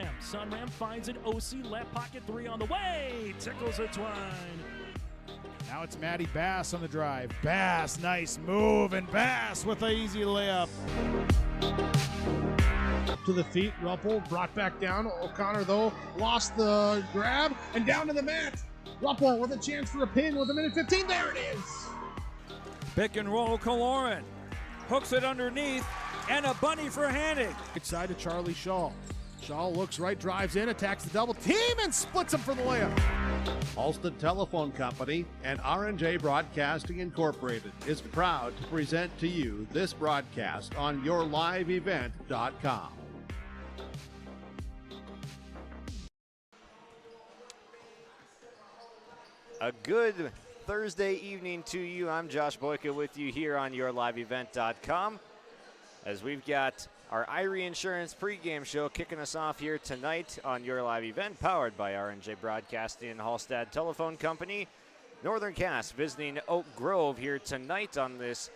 Sunram. Sunram finds an OC left pocket three on the way. Tickles a Twine. Now it's Matty Bass on the drive. Bass, nice move, and Bass with an easy layup. To the feet, Ruppel brought back down. O'Connor, though, lost the grab and down to the mat. Ruppel with a chance for a pin with a minute 15. There it is. Pick and roll, Kaloran hooks it underneath, and a bunny for Hannig. Right side to Charlie Shaw. Shaw looks right, drives in, attacks the double team, and splits him for the layup. Halstead Telephone Company and R&J Broadcasting Incorporated is proud to present to you this broadcast on yourliveevent.com. A good Thursday evening to you. I'm Josh Boyka with you here on yourliveevent.com as we've got our Irie Insurance pregame show kicking us off here tonight on Your Live Event, powered by R&J Broadcasting and Halstead Telephone Company. Northern Cast visiting Oak Grove here tonight on this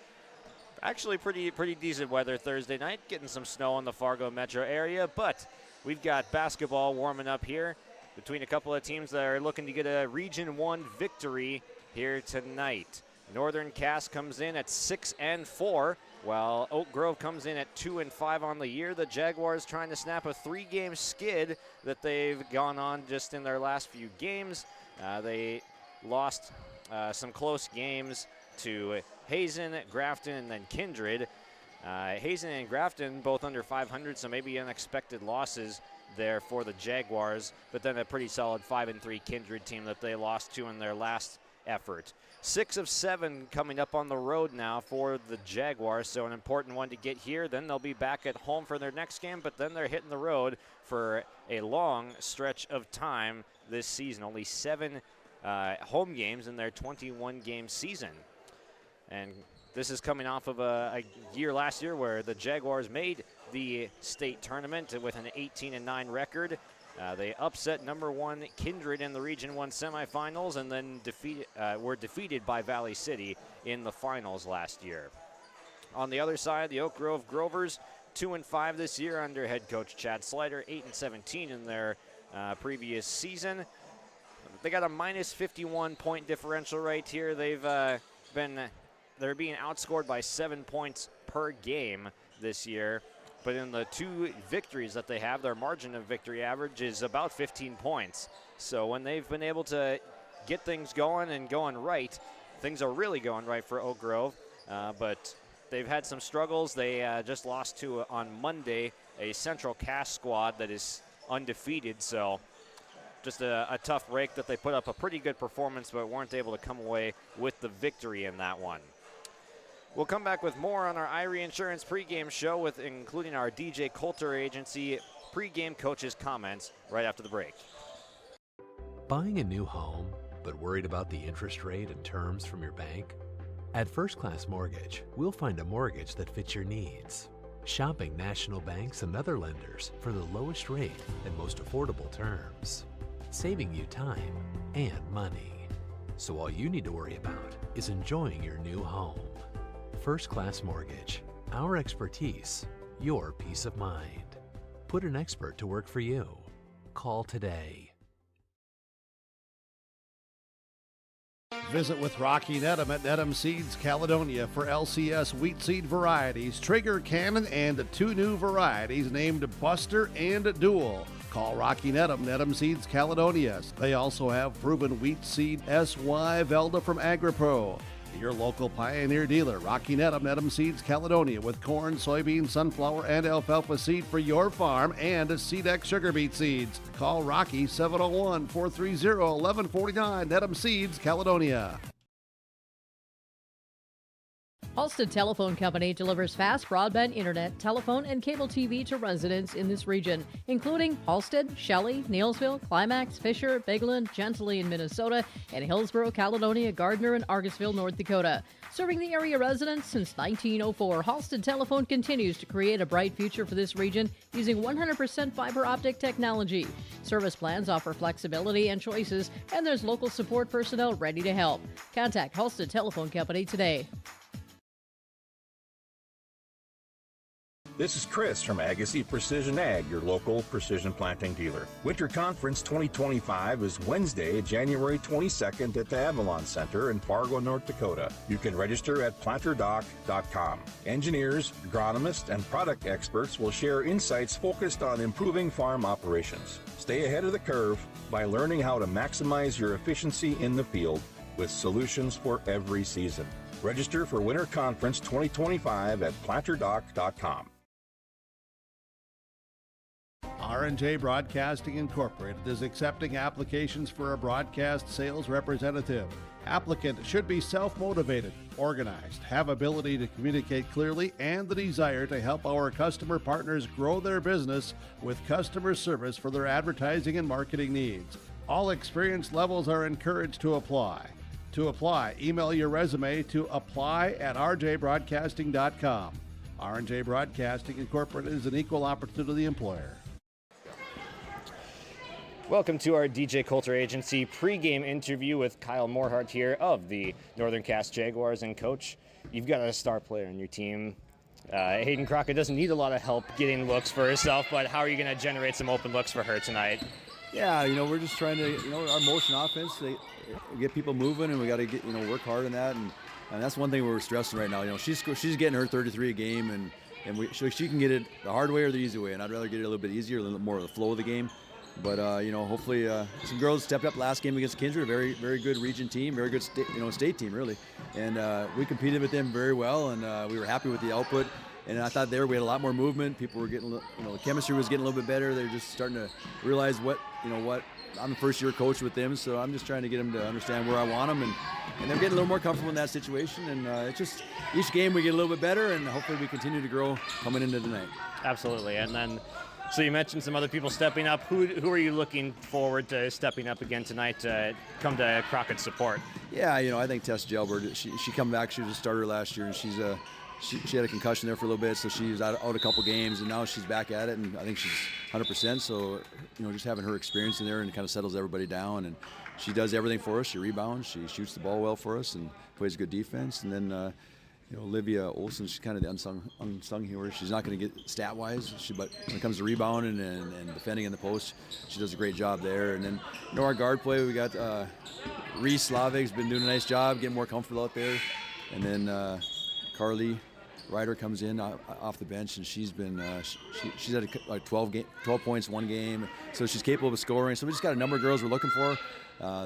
actually pretty decent weather Thursday night, getting some snow in the Fargo metro area, but we've got basketball warming up here between a couple of teams that are looking to get a Region 1 victory here tonight. Northern Cast comes in at 6-4, while Oak Grove comes in at 2-5 on the year. The Jaguars trying to snap a 3-game skid that they've gone on just in their last few games. They lost some close games to Hazen, Grafton, and then Kindred. Hazen and Grafton both under 500, so maybe unexpected losses there for the Jaguars, but then a pretty solid 5-3 Kindred team that they lost to in their last effort. 6 of 7 coming up on the road now for the Jaguars, so an important one to get here. Then they'll be back at home for their next game, but then they're hitting the road for a long stretch of time this season. Only 7 home games in their 21-game season. And this is coming off of a year last year where the Jaguars made the state tournament with an 18-9 record. They upset number 1 Kindred in the Region 1 semifinals and then were defeated by Valley City in the finals last year. On the other side, the Oak Grove Grovers, 2-5 this year under head coach Chad Slider, 8-17 in their previous season. They got a minus 51 point differential right here. They're being outscored by 7 points per game this year. But in the 2 victories that they have, their margin of victory average is about 15 points. So when they've been able to get things going and going right, things are really going right for Oak Grove. But they've had some struggles. They just lost to, on Monday, a Central Cass squad that is undefeated. So just a tough break that they put up a pretty good performance, but weren't able to come away with the victory in that one. We'll come back with more on our Irie Insurance pregame show, with including our DJ Coulter Agency pregame coaches' comments right after the break. Buying a new home, but worried about the interest rate and terms from your bank? At First Class Mortgage, we'll find a mortgage that fits your needs. Shopping national banks and other lenders for the lowest rate and most affordable terms, saving you time and money. So all you need to worry about is enjoying your new home. First Class Mortgage, our expertise, your peace of mind. Put an expert to work for you. Call today. Visit with Rocky Nedham at Nedham Seeds Caledonia for LCS wheat seed varieties, Trigger Cannon, and 2 new varieties named Buster and Dual. Call Rocky Nedham, Nedham Seeds Caledonia. They also have proven wheat seed SY Velda from AgriPro. Your local Pioneer dealer, Rocky Nedham, Nedham Seeds Caledonia, with corn, soybean, sunflower, and alfalfa seed for your farm, and Seedex sugar beet seeds. Call Rocky 701-430-1149, Nedham Seeds Caledonia. Halstead Telephone Company delivers fast broadband internet, telephone, and cable TV to residents in this region, including Halstead, Shelley, Neilsville, Climax, Fisher, Bigland, Gentilly in Minnesota, and Hillsborough, Caledonia, Gardner, and Argosville, North Dakota. Serving the area residents since 1904, Halstead Telephone continues to create a bright future for this region using 100% fiber optic technology. Service plans offer flexibility and choices, and there's local support personnel ready to help. Contact Halstead Telephone Company today. This is Chris from Agassiz Precision Ag, your local precision planting dealer. Winter Conference 2025 is Wednesday, January 22nd at the Avalon Center in Fargo, North Dakota. You can register at planterdoc.com. Engineers, agronomists, and product experts will share insights focused on improving farm operations. Stay ahead of the curve by learning how to maximize your efficiency in the field with solutions for every season. Register for Winter Conference 2025 at planterdoc.com. R&J Broadcasting Incorporated is accepting applications for a broadcast sales representative. Applicant should be self-motivated, organized, have ability to communicate clearly, and the desire to help our customer partners grow their business with customer service for their advertising and marketing needs. All experience levels are encouraged to apply. To apply, email your resume to apply@rjbroadcasting.com. R&J Broadcasting Incorporated is an equal opportunity employer. Welcome to our DJ Coulter Agency pregame interview with Kyle Morhart here of the Northern Cass Jaguars. And Coach, you've got a star player on your team. Hayden Crockett doesn't need a lot of help getting looks for herself, but how are you going to generate some open looks for her tonight? Yeah, we're just trying to, our motion offense, get people moving, and we got to get, work hard on that. And that's one thing we're stressing right now. She's getting her 33 a game, and she can get it the hard way or the easy way. And I'd rather get it a little bit easier, a little more of the flow of the game. But, hopefully some girls stepped up last game against Kindred, a very, very good region team, very good state team, really. And we competed with them very well, and we were happy with the output. And I thought we had a lot more movement. People were getting, the chemistry was getting a little bit better. They're just starting to realize what I'm a first-year coach with them, so I'm just trying to get them to understand where I want them. And they're getting a little more comfortable in that situation. And it's just each game we get a little bit better, and hopefully we continue to grow coming into tonight. Absolutely. And then, so you mentioned some other people stepping up. Who are you looking forward to stepping up again tonight to come to Crockett's support? Yeah, I think Tess Gelbert, she come back. She was a starter last year, and she had a concussion there for a little bit, so she was out a couple games, and now she's back at it, and I think she's 100%. So, just having her experience in there and kind of settles everybody down, and she does everything for us. She rebounds, she shoots the ball well for us, and plays good defense. And then, Olivia Olson, she's kind of the unsung hero. She's not going to get stat-wise, but when it comes to rebounding and defending in the post, she does a great job there. And then, our guard play, we got Reese Slavig's been doing a nice job, getting more comfortable out there. And then Carly Ryder comes in off the bench, and she's been she's had like 12 points one game, so she's capable of scoring. So we just got a number of girls we're looking for.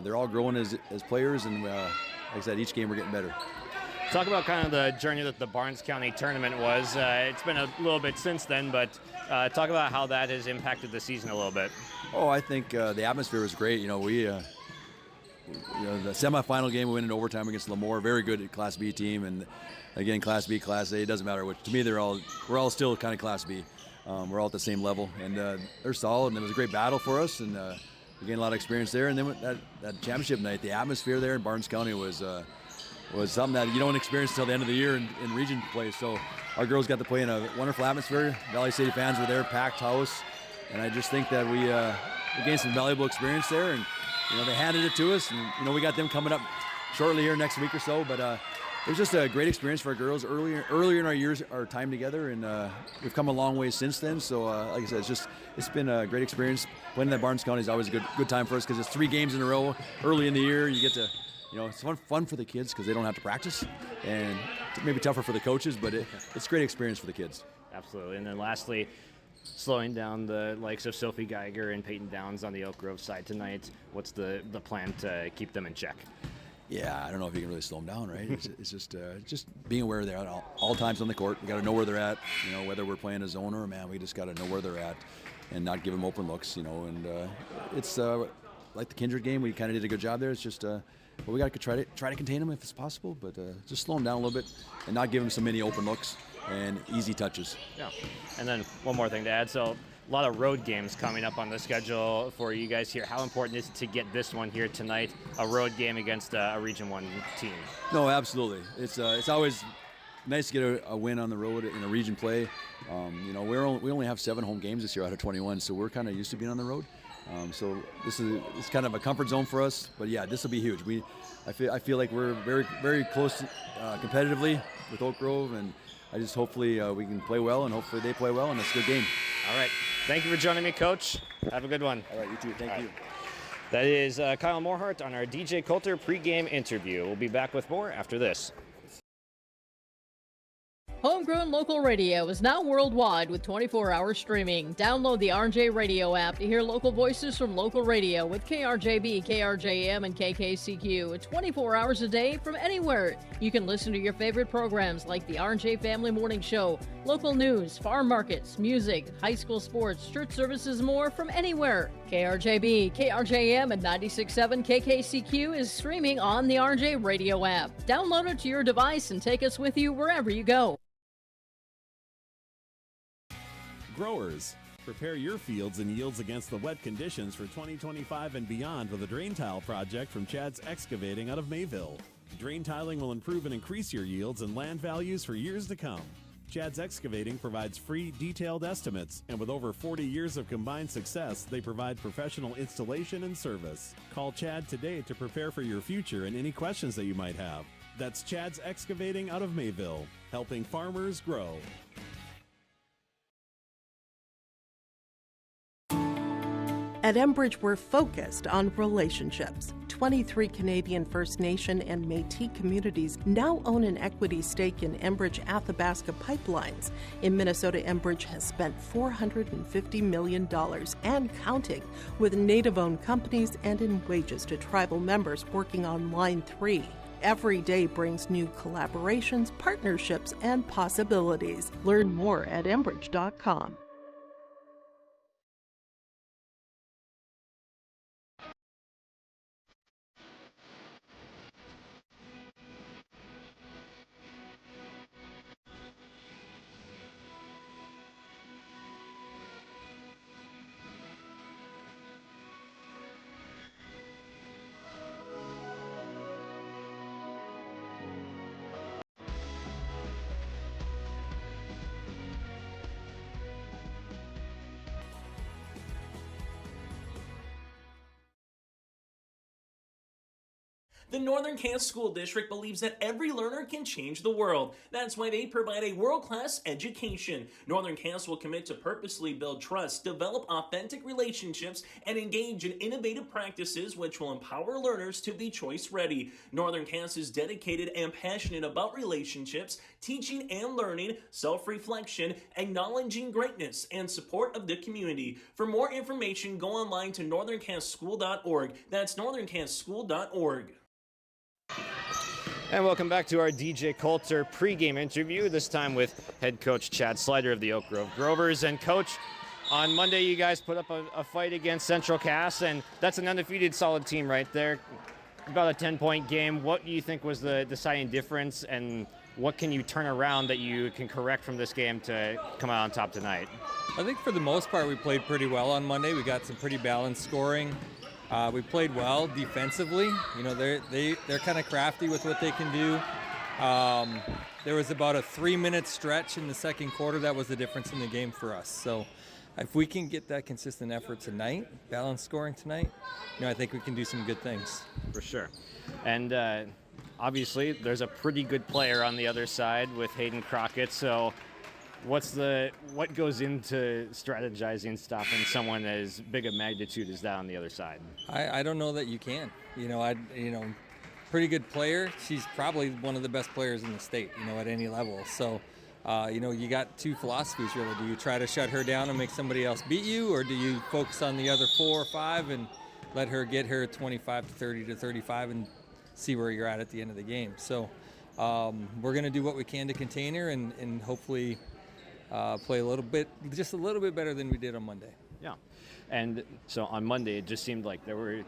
They're all growing as players, and like I said, each game we're getting better. Talk about kind of the journey that the Barnes County tournament was. It's been a little bit since then, but talk about how that has impacted the season a little bit. Oh, I think the atmosphere was great. We the semifinal game we went in overtime against Lemoore, very good Class B team, and again, Class B, Class A, it doesn't matter which. To me, we're all still kind of Class B. We're all at the same level, and they're solid, and it was a great battle for us, and we gained a lot of experience there. And then that championship night, the atmosphere there in Barnes County was something that you don't experience until the end of the year in region play. So our girls got to play in a wonderful atmosphere. Valley City fans were there, packed house, and I just think that we gained some valuable experience there. And they handed it to us, and we got them coming up shortly here next week or so. But it was just a great experience for our girls earlier in our time together, and we've come a long way since then. So like I said, it's been a great experience. Playing in that Barnes County is always a good time for us because it's 3 games in a row early in the year. You get to it's fun for the kids because they don't have to practice, and it's maybe tougher for the coaches, but it's a great experience for the kids. Absolutely. And then lastly, slowing down the likes of Sophie Geiger and Peyton Downs on the Elk Grove side tonight. What's the plan to keep them in check? Yeah, I don't know if you can really slow them down, right? It's just being aware they're at all times on the court. We got to know where they're at. Whether we're playing a zone or a man, we just got to know where they're at and not give them open looks. And it's like the Kindred game. We kind of did a good job there. It's just we got to try to contain them if it's possible, but just slow them down a little bit and not give them so many open looks and easy touches. Yeah, and then one more thing to add. So a lot of road games coming up on the schedule for you guys here. How important is it to get this one here tonight, a road game against a Region 1 team? No, absolutely. It's always nice to get a win on the road in a region play. We only have 7 home games this year out of 21, so we're kind of used to being on the road. So it's kind of a comfort zone for us, but yeah, this will be huge. I feel like we're very, very close competitively with Oak Grove, and I just hopefully we can play well, and hopefully they play well, and it's a good game. All right. Thank you for joining me, Coach. Have a good one. All right, you too. Thank you. That is Kyle Morhart on our DJ Coulter pregame interview. We'll be back with more after this. Homegrown local radio is now worldwide with 24-hour streaming. Download the RJ Radio app to hear local voices from local radio with KRJB, KRJM, and KKCQ 24 hours a day from anywhere. You can listen to your favorite programs like the RJ Family Morning Show, local news, farm markets, music, high school sports, church services, more from anywhere. KRJB, KRJM, and 96.7 KKCQ is streaming on the RJ Radio app. Download it to your device and take us with you wherever you go. Growers, prepare your fields and yields against the wet conditions for 2025 and beyond with a drain tile project from Chad's Excavating out of Mayville. Drain tiling will improve and increase your yields and land values for years to come. Chad's Excavating provides free, detailed estimates, and with over 40 years of combined success, they provide professional installation and service. Call Chad today to prepare for your future and any questions that you might have. That's Chad's Excavating out of Mayville, helping farmers grow. At Enbridge, we're focused on relationships. 23 Canadian First Nation and Métis communities now own an equity stake in Enbridge Athabasca Pipelines. In Minnesota, Enbridge has spent $450 million and counting with Native-owned companies and in wages to tribal members working on Line 3. Every day brings new collaborations, partnerships, and possibilities. Learn more at Enbridge.com. The Northern Kansas School District believes that every learner can change the world. That's why they provide a world-class education. Northern Kansas will commit to purposely build trust, develop authentic relationships, and engage in innovative practices which will empower learners to be choice-ready. Northern Kansas is dedicated and passionate about relationships, teaching and learning, self-reflection, acknowledging greatness, and support of the community. For more information, go online to northernkansasschool.org. That's northernkansasschool.org. And welcome back to our DJ Coulter pregame interview, this time with head coach Chad Slider of the Oak Grove Grovers. And coach, on Monday you guys put up a fight against Central Cass, and that's an undefeated solid team right there. About a 10-point game. What do you think was the deciding difference, and what can you turn around that you can correct from this game to come out on top tonight? I think for the most part we played pretty well on Monday. We got some pretty balanced scoring. We played well defensively. You know, they're kind of crafty with what they can do. There was about a 3-minute stretch in the second quarter that was the difference in the game for us. So if we can get that consistent effort tonight, balanced scoring tonight, you know, I think we can do some good things. For sure. And obviously there's a pretty good player on the other side with Hayden Crockett. So what goes into strategizing, stopping someone as big a magnitude as that on the other side? I don't know that you can. Pretty good player. She's probably one of the best players in the state, at any level. So, you got two philosophies really. Do you try to shut her down and make somebody else beat you, or do you focus on the other 4 or 5 and let her get her 25 to 30 to 35 and see where you're at the end of the game? So, we're going to do what we can to contain her and hopefully play just a little bit better than we did on Monday. Yeah. And so on Monday, it just seemed like there were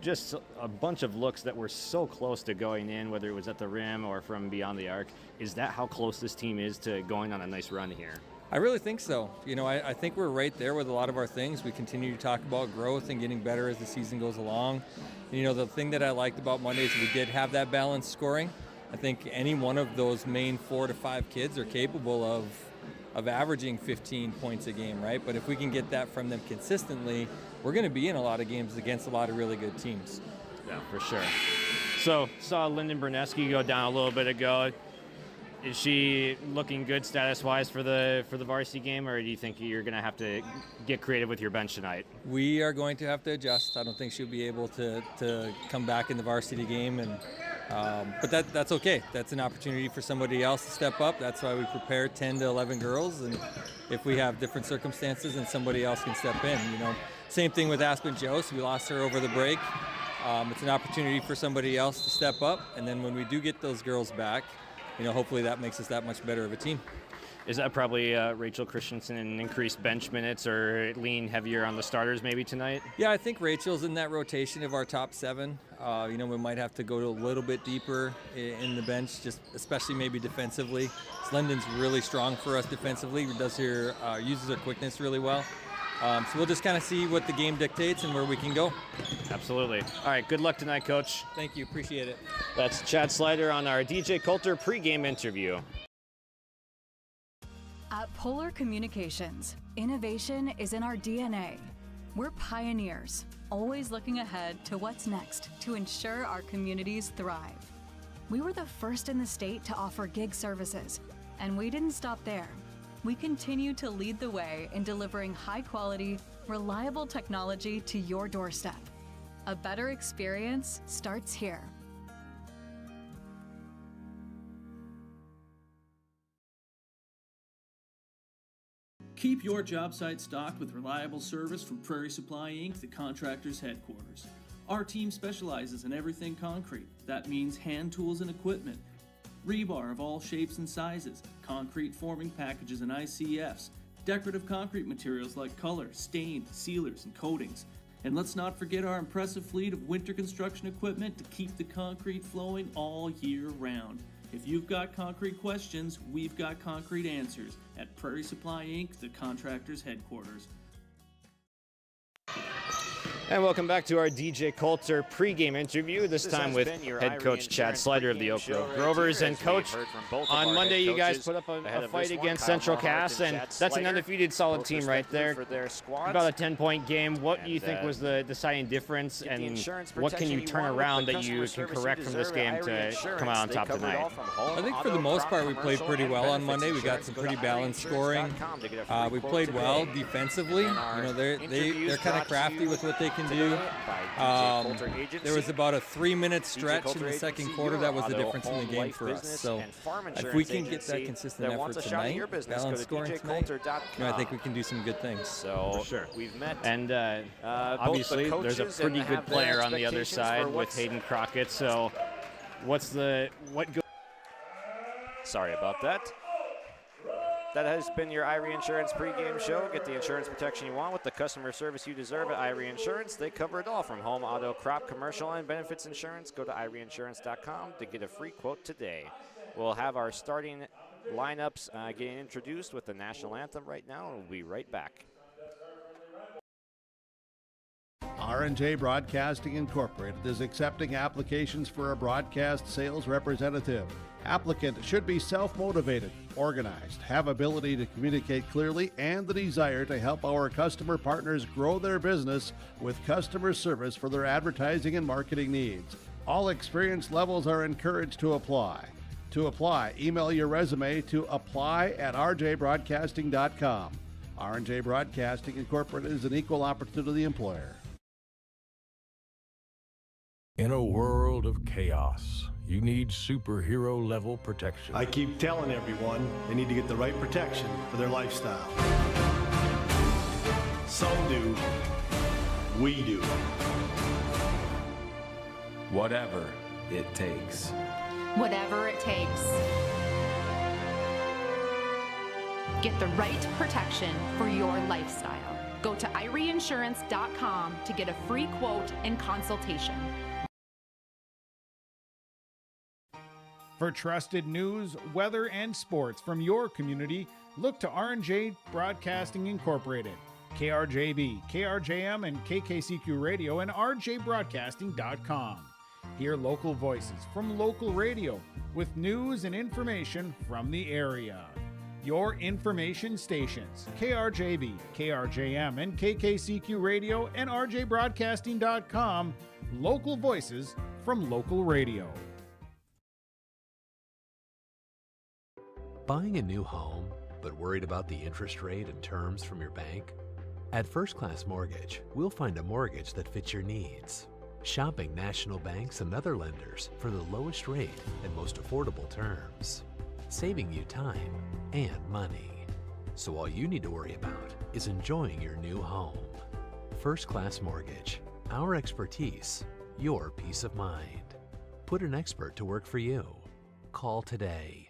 just a bunch of looks that were so close to going in, whether it was at the rim or from beyond the arc. Is that how close this team is to going on a nice run here? I really think so. I think we're right there with a lot of our things. We continue to talk about growth and getting better as the season goes along. The thing that I liked about Monday is we did have that balanced scoring. I think any one of those main 4 to 5 kids are capable of averaging 15 points a game, right? But if we can get that from them consistently, we're going to be in a lot of games against a lot of really good teams. Yeah, for sure. So, saw Lyndon Berneski go down a little bit ago. Is she looking good status-wise for the varsity game, or do you think you're going to have to get creative with your bench tonight? We are going to have to adjust. I don't think she'll be able to come back in the varsity game, and but that's okay. That's an opportunity for somebody else to step up. That's why we prepare 10 to 11 girls, and if we have different circumstances, then somebody else can step in. Same thing with Aspen Jost. We lost her over the break. It's an opportunity for somebody else to step up, and then when we do get those girls back, hopefully that makes us that much better of a team. Is that probably Rachel Christensen and increased bench minutes, or lean heavier on the starters maybe tonight? Yeah, I think Rachel's in that rotation of our top 7. We might have to go a little bit deeper in the bench, just especially maybe defensively. London's really strong for us defensively. Uses her quickness really well. So we'll just kind of see what the game dictates and where we can go. Absolutely. All right, good luck tonight, Coach. Thank you, appreciate it. That's Chad Slider on our DJ Coulter pregame interview. At Polar Communications, innovation is in our DNA. We're pioneers, always looking ahead to what's next to ensure our communities thrive. We were the first in the state to offer gig services, and we didn't stop there. We continue to lead the way in delivering high-quality, reliable technology to your doorstep. A better experience starts here. Keep your job site stocked with reliable service from Prairie Supply Inc., the contractor's headquarters. Our team specializes in everything concrete. That means hand tools and equipment, rebar of all shapes and sizes, concrete forming packages and ICFs, decorative concrete materials like color, stain, sealers, and coatings. And let's not forget our impressive fleet of winter construction equipment to keep the concrete flowing all year round. If you've got concrete questions, we've got concrete answers at Prairie Supply Inc., the contractor's headquarters. And welcome back to our DJ Coulter pregame interview, this time with head coach Chad Slider of the Oak Grove Grovers. And coach, on Monday you guys put up a fight against Central Cass, and that's an undefeated solid team right there. About a 10-point game. What do you think was the deciding difference, and what can you turn around that you can correct from this game to come out on top tonight? I think for the most part we played pretty well on Monday. We got some pretty balanced scoring. We played well defensively. They're kind of crafty with what they can do. There was about a 3-minute stretch in the second quarter that was the difference in the game for us. So if we can get that consistent effort tonight, balanced scoring tonight, I think we can do some good things. So we've met, and obviously there's a pretty good player on the other side with Hayden Crockett. So sorry about that. That has been your Irie Insurance pregame show. Get the insurance protection you want with the customer service you deserve at Irie Insurance. They cover it all, from home, auto, crop, commercial, and benefits insurance. Go to IrieInsurance.com to get a free quote today. We'll have our starting lineups getting introduced with the national anthem right now, and we'll be right back. R&J Broadcasting Incorporated is accepting applications for a broadcast sales representative. Applicant should be self-motivated, organized, have ability to communicate clearly, and the desire to help our customer partners grow their business with customer service for their advertising and marketing needs. All experience levels are encouraged to apply. To apply, email your resume to apply@rjbroadcasting.com. R&J Broadcasting Incorporated is an equal opportunity employer. In a world of chaos, you need superhero-level protection. I keep telling everyone they need to get the right protection for their lifestyle. Some do. We do. Whatever it takes. Whatever it takes. Get the right protection for your lifestyle. Go to IrieInsurance.com to get a free quote and consultation. For trusted news, weather, and sports from your community, look to R&J Broadcasting Incorporated, KRJB, KRJM, and KKCQ Radio, and rjbroadcasting.com. Hear local voices from local radio with news and information from the area. Your information stations, KRJB, KRJM, and KKCQ Radio, and rjbroadcasting.com. Local voices from local radio. Buying a new home, but worried about the interest rate and terms from your bank? At First Class Mortgage, we'll find a mortgage that fits your needs. Shopping national banks and other lenders for the lowest rate and most affordable terms. Saving you time and money. So all you need to worry about is enjoying your new home. First Class Mortgage. Our expertise, your peace of mind. Put an expert to work for you. Call today.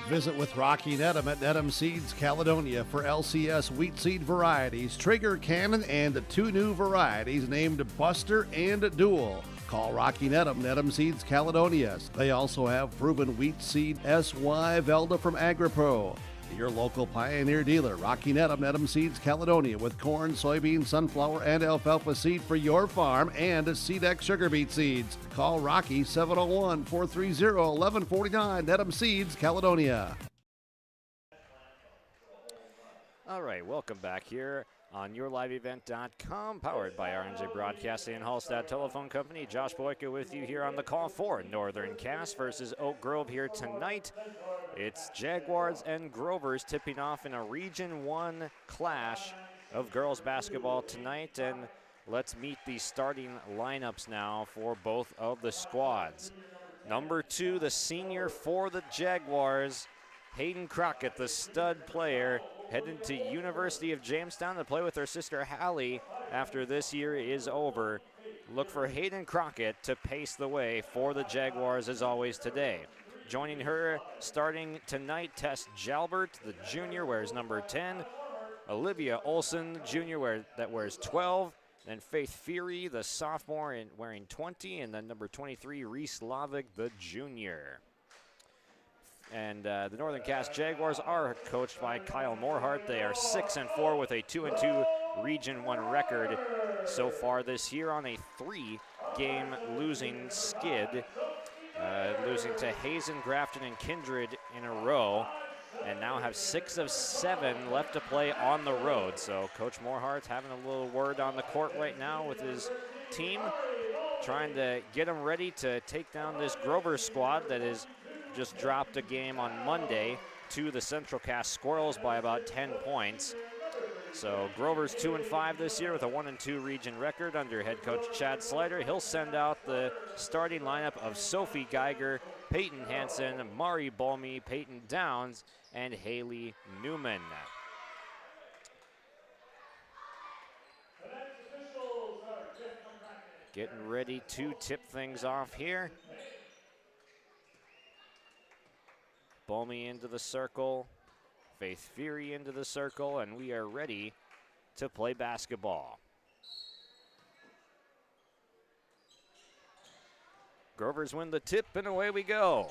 Visit with Rocky Nedham at Nedham Seeds Caledonia for LCS wheat seed varieties, Trigger Cannon, and 2 new varieties named Buster and Dual. Call Rocky Nedham, Nedham Seeds Caledonia. They also have proven wheat seed SY Velda from AgriPro. Your local Pioneer dealer, Rocky Nedham, Nedham Seeds Caledonia, with corn, soybean, sunflower, and alfalfa seed for your farm and SeedX sugar beet seeds. Call Rocky 701-430-1149, Nedham Seeds Caledonia. All right, welcome back here on YourLiveEvent.com, powered by RNJ Broadcasting and Hallstatt Telephone Company. Josh Boyka with you here on the call for Northern Cass versus Oak Grove here tonight. It's Jaguars and Grovers tipping off in a Region 1 clash of girls basketball tonight. And let's meet the starting lineups now for both of the squads. Number 2, the senior for the Jaguars, Hayden Crockett, the stud player, headed to University of Jamestown to play with her sister Hallie after this year is over. Look for Hayden Crockett to pace the way for the Jaguars as always today. Joining her starting tonight, Tess Jalbert, the junior, wears number 10. Olivia Olson, the junior, that wears 12. Then Faith Fury, the sophomore, wearing 20. And then number 23, Reese Lavick, the junior. And the Northern Cass Jaguars are coached by Kyle Morhart. They are 6-4 with a 2-2 Region 1 record so far this year on a 3-game losing skid. Losing to Hazen, Grafton, and Kindred in a row, and now have 6 of 7 left to play on the road. So Coach Morhart's having a little word on the court right now with his team, trying to get them ready to take down this Grover squad that has just dropped a game on Monday to the Central Cass Squirrels by about 10 points. So Grover's 2-5 this year with a 1-2 region record under head coach Chad Slider. He'll send out the starting lineup of Sophie Geiger, Peyton Hansen, Mari Bolmy, Peyton Downs, and Haley Newman. Getting ready to tip things off here. Bolmy into the circle. Faith Fury into the circle, and we are ready to play basketball. Grovers win the tip, and away we go.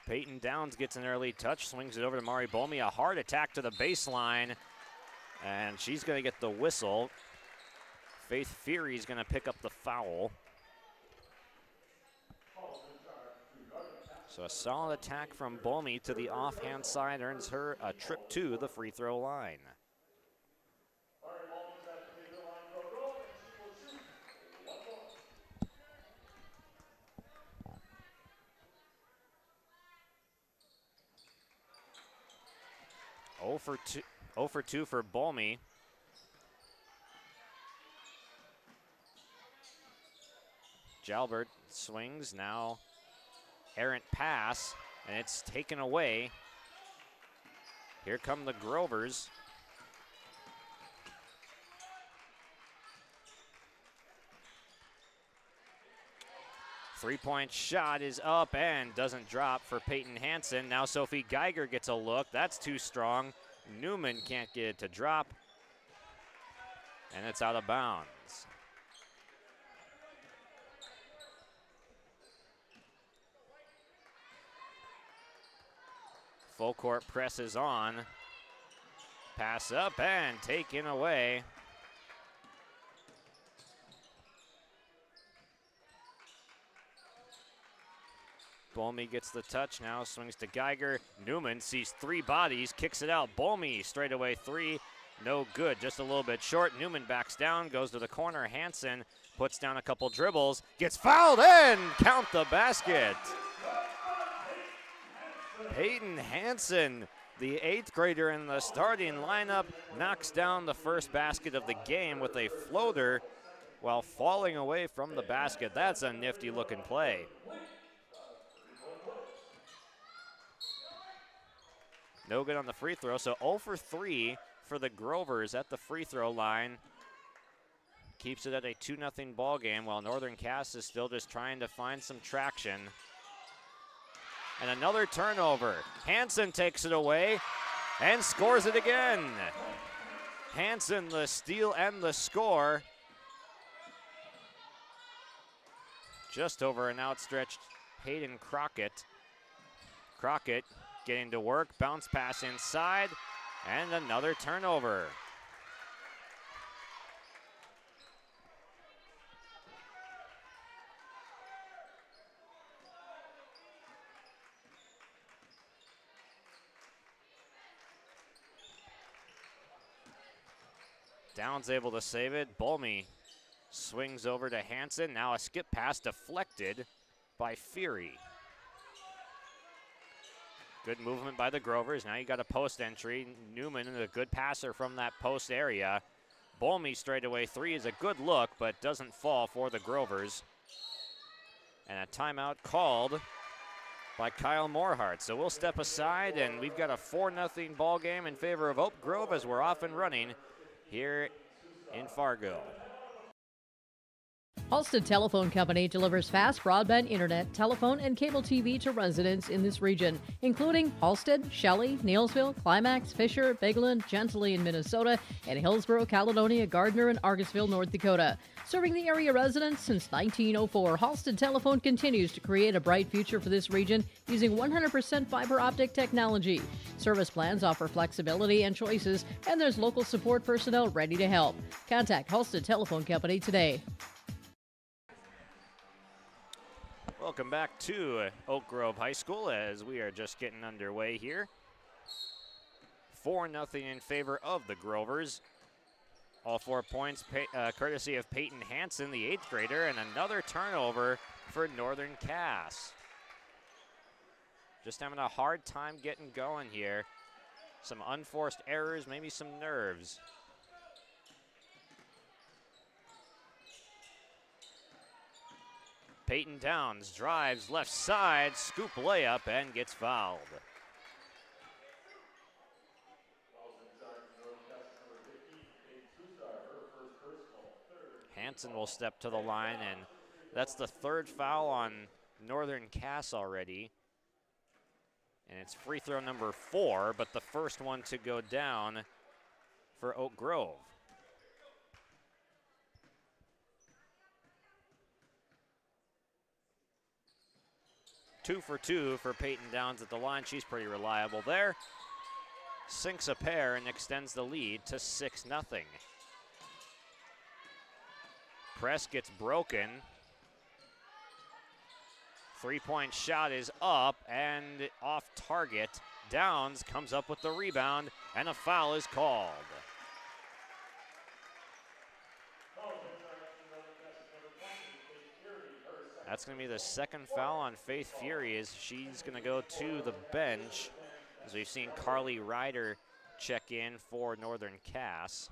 Peyton Downs gets an early touch, swings it over to Mari Bolmy. A hard attack to the baseline, and she's going to get the whistle. Faith Fury is going to pick up the foul. So a solid attack from Bolmy to the offhand side earns her a trip to the free throw line. Oh for 2 for Bolmy. Jalbert swings now. Errant pass, and it's taken away. Here come the Grovers. Three-point shot is up and doesn't drop for Peyton Hansen. Now Sophie Geiger gets a look. That's too strong. Newman can't get it to drop, and it's out of bounds. Full court presses on. Pass up and taken away. Bolmy gets the touch, now swings to Geiger. Newman sees 3 bodies, kicks it out. Bolmy straightaway 3, No good, just a little bit short. Newman backs down, goes to the corner. Hansen puts down a couple dribbles, gets fouled and count the basket. Peyton Hansen, the 8th grader in the starting lineup, knocks down the first basket of the game with a floater while falling away from the basket. That's a nifty looking play. No good on the free throw, so 0 for 3 for the Grovers at the free throw line. Keeps it at a 2-0 ball game while Northern Cass is still just trying to find some traction. And another turnover. Hansen takes it away and scores it again. Hansen, the steal and the score. Just over an outstretched Hayden Crockett. Crockett getting to work, bounce pass inside, and another turnover. Downs able to save it. Bolmy swings over to Hansen. Now a skip pass deflected by Fury. Good movement by the Grovers. Now you got a post entry. Newman, a good passer from that post area. Bolmy straightaway three is a good look, but doesn't fall for the Grovers. And a timeout called by Kyle Morehart. So we'll step aside, and we've got a 4-0 ball game in favor of Oak Grove as we're off and running here in Fargo. Halstead Telephone Company delivers fast broadband internet, telephone, and cable TV to residents in this region, including Halstead, Shelley, Neilsville, Climax, Fisher, Bigland, Gentilly in Minnesota, and Hillsborough, Caledonia, Gardner, and Argusville, North Dakota. Serving the area residents since 1904, Halstead Telephone continues to create a bright future for this region using 100% fiber optic technology. Service plans offer flexibility and choices, and there's local support personnel ready to help. Contact Halstead Telephone Company today. Welcome back to Oak Grove High School as we are just getting underway here. 4-0 in favor of the Grovers. All 4 points courtesy of Peyton Hansen, the 8th grader, and another turnover for Northern Cass. Just having a hard time getting going here. Some unforced errors, maybe some nerves. Peyton Downs drives left side, scoop layup, and gets fouled. Hansen will step to the line, and that's the 3rd foul on Northern Cass already. And it's free throw number 4, but the first one to go down for Oak Grove. Two for two for Peyton Downs at the line. She's pretty reliable there. Sinks a pair and extends the lead to 6-0. Press gets broken. 3-point shot is up and off target. Downs comes up with the rebound, and a foul is called. That's going to be the 2nd foul on Faith Fury as she's going to go to the bench, as we've seen Carly Ryder check in for Northern Cass.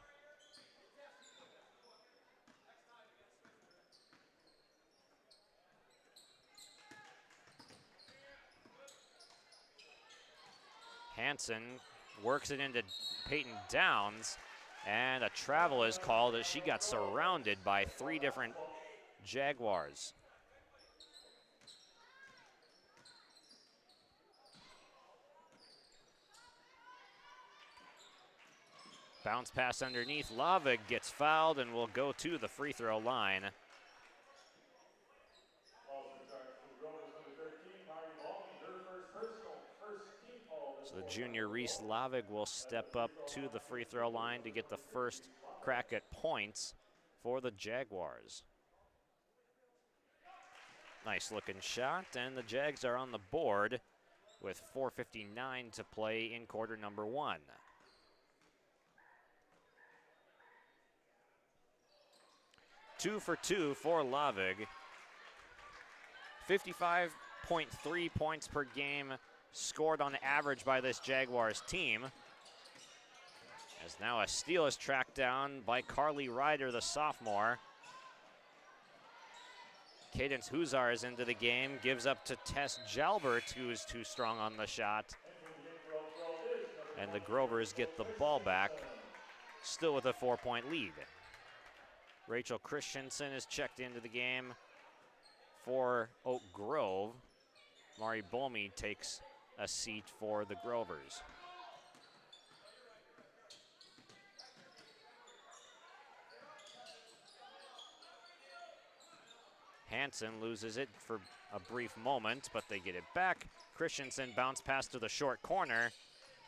Hansen works it into Peyton Downs, and a travel is called as she got surrounded by 3 different Jaguars. Bounce pass underneath. Lavig gets fouled and will go to the free throw line. So the junior Reese Lavig will step up to the free throw line to get the first crack at points for the Jaguars. Nice looking shot, and the Jags are on the board with 4:59 to play in quarter number 1. 2 for 2 for Lavig. 55.3 points per game scored on average by this Jaguars team. As now a steal is tracked down by Carly Ryder, the sophomore. Cadence Huzar is into the game, gives up to Tess Jalbert, who is too strong on the shot. And the Grovers get the ball back, still with a 4-point lead. Rachel Christensen is checked into the game for Oak Grove. Mari Bolmy takes a seat for the Grovers. Hansen loses it for a brief moment, but they get it back. Christensen bounce pass to the short corner.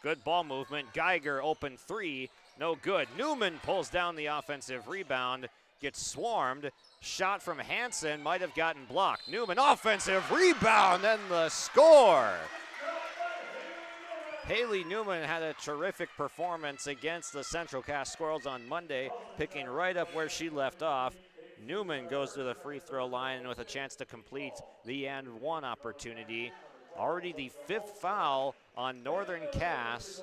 Good ball movement. Geiger open three. No good. Newman pulls down the offensive rebound. Gets swarmed. Shot from Hansen might have gotten blocked. Newman offensive rebound and the score. Haley Newman had a terrific performance against the Central Cass Squirrels on Monday, picking right up where she left off. Newman goes to the free throw line with a chance to complete the and one opportunity. Already the 5th foul on Northern Cass,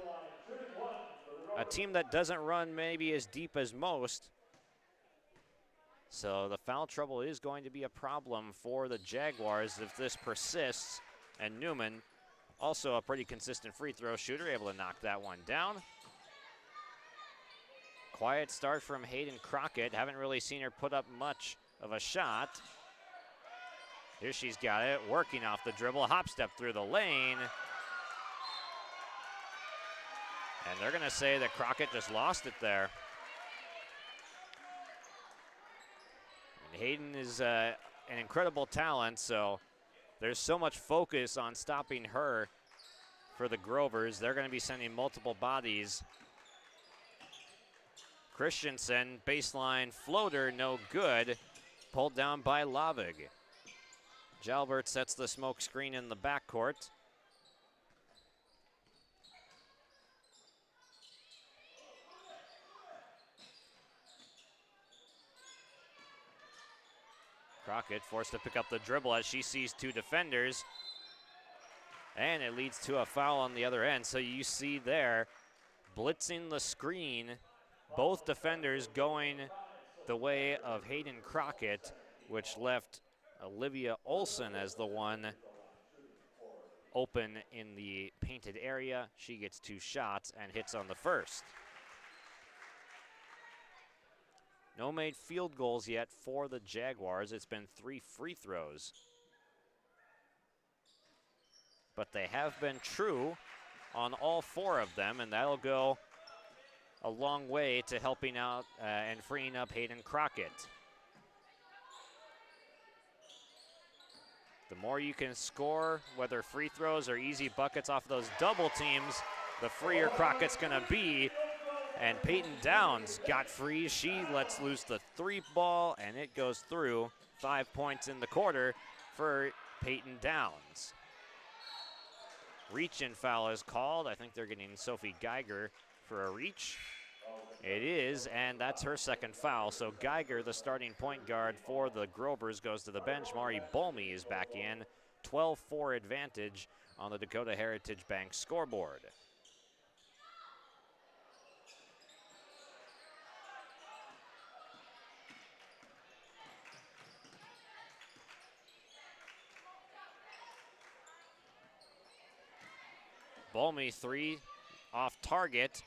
a team that doesn't run maybe as deep as most. So the foul trouble is going to be a problem for the Jaguars if this persists. And Newman, also a pretty consistent free throw shooter, able to knock that one down. Quiet start from Hayden Crockett. Haven't really seen her put up much of a shot. Here she's got it, working off the dribble, hop step through the lane. And they're gonna say that Crockett just lost it there. And Hayden is an incredible talent, so there's so much focus on stopping her for the Grovers. They're gonna be sending multiple bodies. Christensen, baseline floater, no good. Pulled down by Lavig. Jalbert sets the smoke screen in the backcourt. Crockett forced to pick up the dribble as she sees two defenders. And it leads to a foul on the other end. So you see there, blitzing the screen, both defenders going the way of Hayden Crockett, which left Olivia Olson as the one open in the painted area. She gets 2 shots and hits on the first. No made field goals yet for the Jaguars. It's been 3 free throws. But they have been true on all 4 of them, and that'll go a long way to helping out and freeing up Hayden Crockett. The more you can score, whether free throws or easy buckets off those double teams, the freer Crockett's gonna be. And Peyton Downs got free. She lets loose the 3 ball, and it goes through. 5 points in the quarter for Peyton Downs. Reach and foul is called. I think they're getting Sophie Geiger for a reach. It is, and that's her 2nd foul. So Geiger, the starting point guard for the Grovers, goes to the bench. Mari Bolmy is back in. 12-4 advantage on the Dakota Heritage Bank scoreboard. Bolmy 3 off target.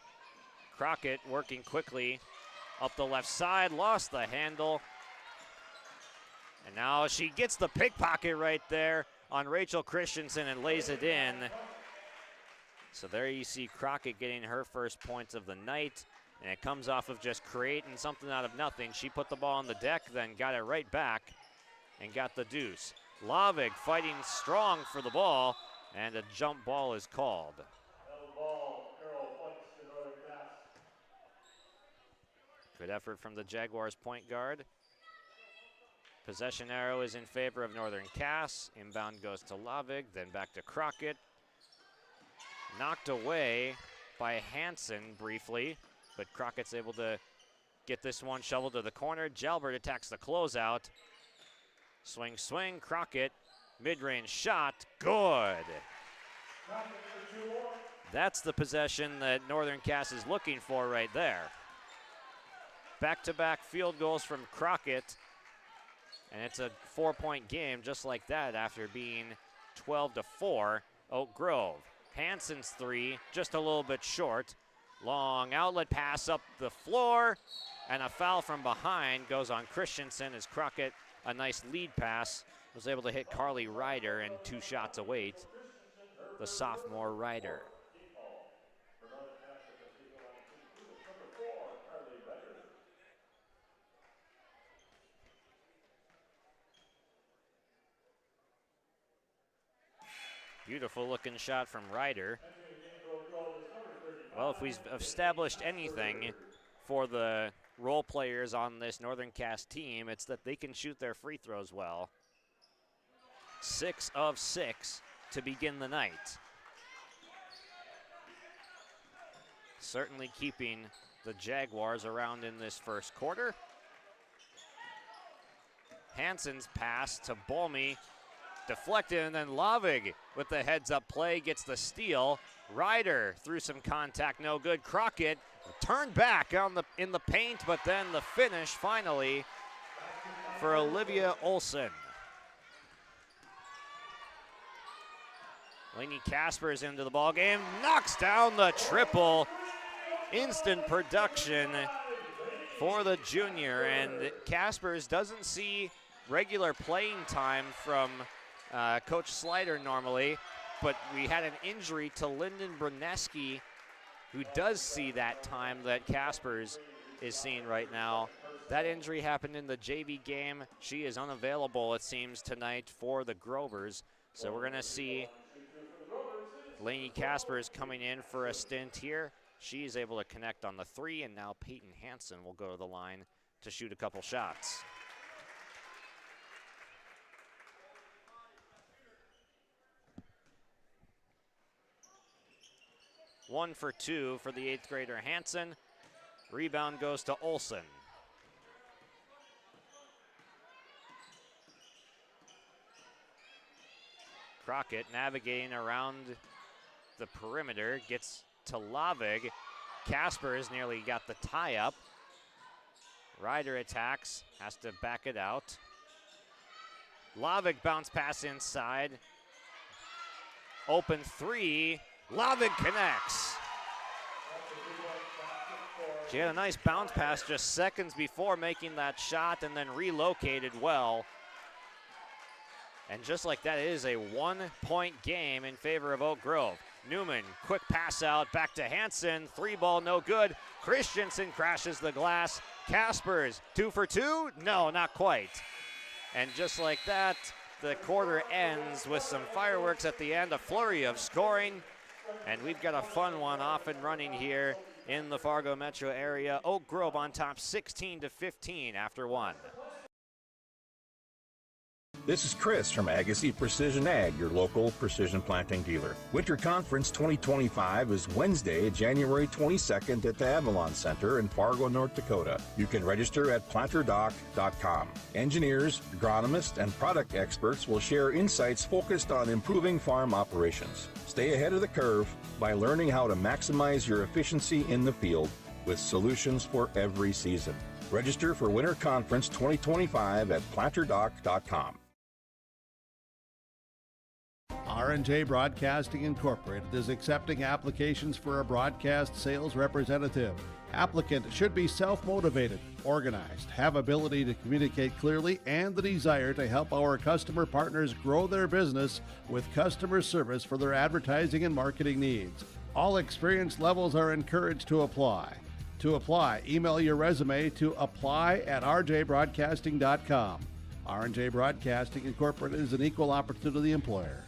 Crockett working quickly up the left side, lost the handle. And now she gets the pickpocket right there on Rachel Christensen and lays it in. So there you see Crockett getting her first points of the night. And it comes off of just creating something out of nothing. She put the ball on the deck, then got it right back and got the deuce. Lavig fighting strong for the ball, and a jump ball is called. Good effort from the Jaguars point guard. Possession arrow is in favor of Northern Cass. Inbound goes to Lavig, then back to Crockett. Knocked away by Hansen briefly, but Crockett's able to get this one shoveled to the corner. Jalbert attacks the closeout. Swing, Crockett. Mid-range shot, good. That's the possession that Northern Cass is looking for right there. Back-to-back field goals from Crockett, and it's a 4-point game just like that after being 12-4, Oak Grove. Hansen's three, just a little bit short. Long outlet pass up the floor, and a foul from behind goes on Christensen as Crockett, a nice lead pass, was able to hit Carly Ryder, and 2 shots away, the sophomore Ryder. Beautiful looking shot from Ryder. Well, if we've established anything for the role players on this Northern Cass team, it's that they can shoot their free throws well. 6 of 6 to begin the night. Certainly keeping the Jaguars around in this first quarter. Hansen's pass to Bolmy, deflected, and then Lavig with the heads-up play gets the steal. Ryder through some contact, no good. Crockett turned back in the paint, but then the finish finally for Olivia Olson. Lainey Caspers into the ball game, knocks down the triple. Instant production for the junior, and Caspers doesn't see regular playing time from Coach Slider normally, but we had an injury to Lyndon Bruneski, who does see that time that Caspers is seeing right now. That injury happened in the JV game. She is unavailable, it seems, tonight for the Grovers. So we're going to see Lainey Caspers coming in for a stint here. She's able to connect on the 3, and now Peyton Hansen will go to the line to shoot a couple shots. One for 2 for the 8th grader Hansen. Rebound goes to Olson. Crockett navigating around the perimeter, gets to Lavig. Caspers nearly got the tie up. Ryder attacks, has to back it out. Lavig bounce pass inside. Open 3. Lavig connects. She had a nice bounce pass just seconds before making that shot and then relocated well. And just like that, it is a 1-point game in favor of Oak Grove. Newman, quick pass out, back to Hansen. 3 ball, no good. Christensen crashes the glass. Caspers, 2 for 2? No, not quite. And just like that, the quarter ends with some fireworks at the end, a flurry of scoring. And we've got a fun one off and running here in the Fargo metro area. Oak Grove on top 16-15 after 1. This is Chris from Agassiz Precision Ag, your local precision planting dealer. Winter Conference 2025 is Wednesday, January 22nd at the Avalon Center in Fargo, North Dakota. You can register at planterdoc.com. Engineers, agronomists, and product experts will share insights focused on improving farm operations. Stay ahead of the curve by learning how to maximize your efficiency in the field with solutions for every season. Register for Winter Conference 2025 at planterdoc.com. R&J Broadcasting Incorporated is accepting applications for a broadcast sales representative. Applicant should be self-motivated, organized, have ability to communicate clearly, and the desire to help our customer partners grow their business with customer service for their advertising and marketing needs. All experience levels are encouraged to apply. To apply, email your resume to apply@rjbroadcasting.com. R&J Broadcasting Incorporated is an equal opportunity employer.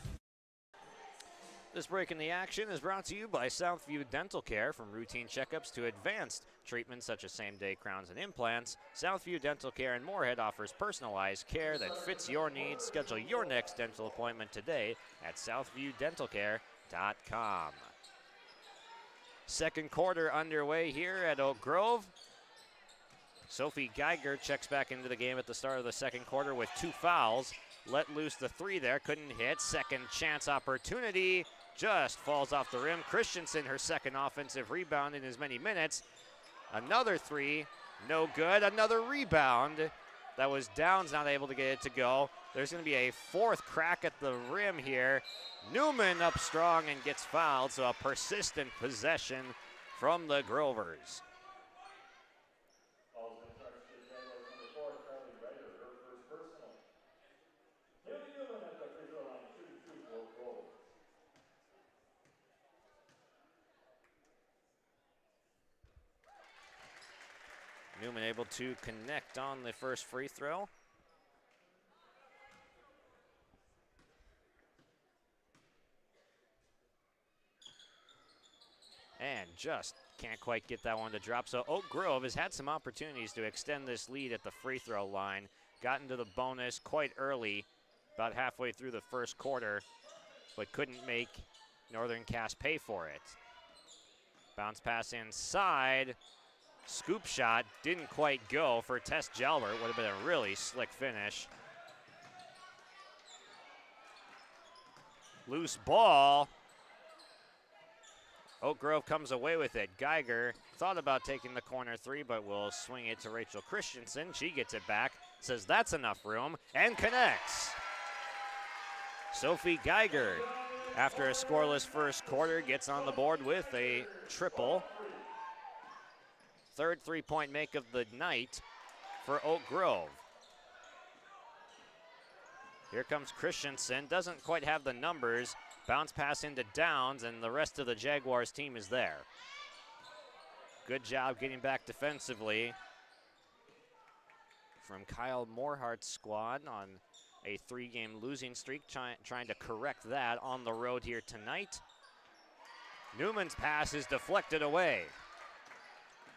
This break in the action is brought to you by Southview Dental Care. From routine checkups to advanced treatments such as same-day crowns and implants, Southview Dental Care in Moorhead offers personalized care that fits your needs. Schedule your next dental appointment today at southviewdentalcare.com. Second quarter underway here at Oak Grove. Sophie Geiger checks back into the game at the start of the second quarter with 2 fouls. Let loose the 3 there, couldn't hit. Second chance opportunity, just falls off the rim. Christensen, her second offensive rebound in as many minutes. Another 3, no good. Another rebound. That was Downs not able to get it to go. There's going to be a 4th crack at the rim here. Newman up strong and gets fouled, so a persistent possession from the Grovers. Newman able to connect on the first free throw. And just can't quite get that one to drop. So Oak Grove has had some opportunities to extend this lead at the free throw line. Got into the bonus quite early, about halfway through the first quarter, but couldn't make Northern Cass pay for it. Bounce pass inside. Scoop shot didn't quite go for Tess Jalbert. Would have been a really slick finish. Loose ball. Oak Grove comes away with it. Geiger thought about taking the corner 3, but will swing it to Rachel Christensen. She gets it back, says that's enough room, and connects. Sophie Geiger, after a scoreless first quarter, gets on the board with a triple. 3rd three-point make of the night for Oak Grove. Here comes Christensen, doesn't quite have the numbers. Bounce pass into Downs, and the rest of the Jaguars team is there. Good job getting back defensively from Kyle Moorhart's squad on a 3-game losing streak, trying to correct that on the road here tonight. Newman's pass is deflected away.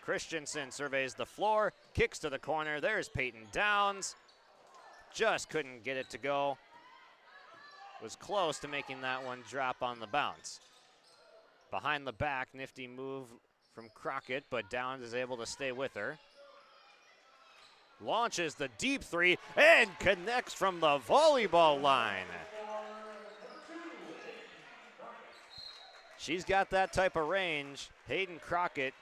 Christensen surveys the floor, kicks to the corner. There's Peyton Downs. Just couldn't get it to go. Was close to making that one drop on the bounce. Behind the back, nifty move from Crockett, but Downs is able to stay with her. Launches the deep 3 and connects from the volleyball line. She's got that type of range. Hayden Crockett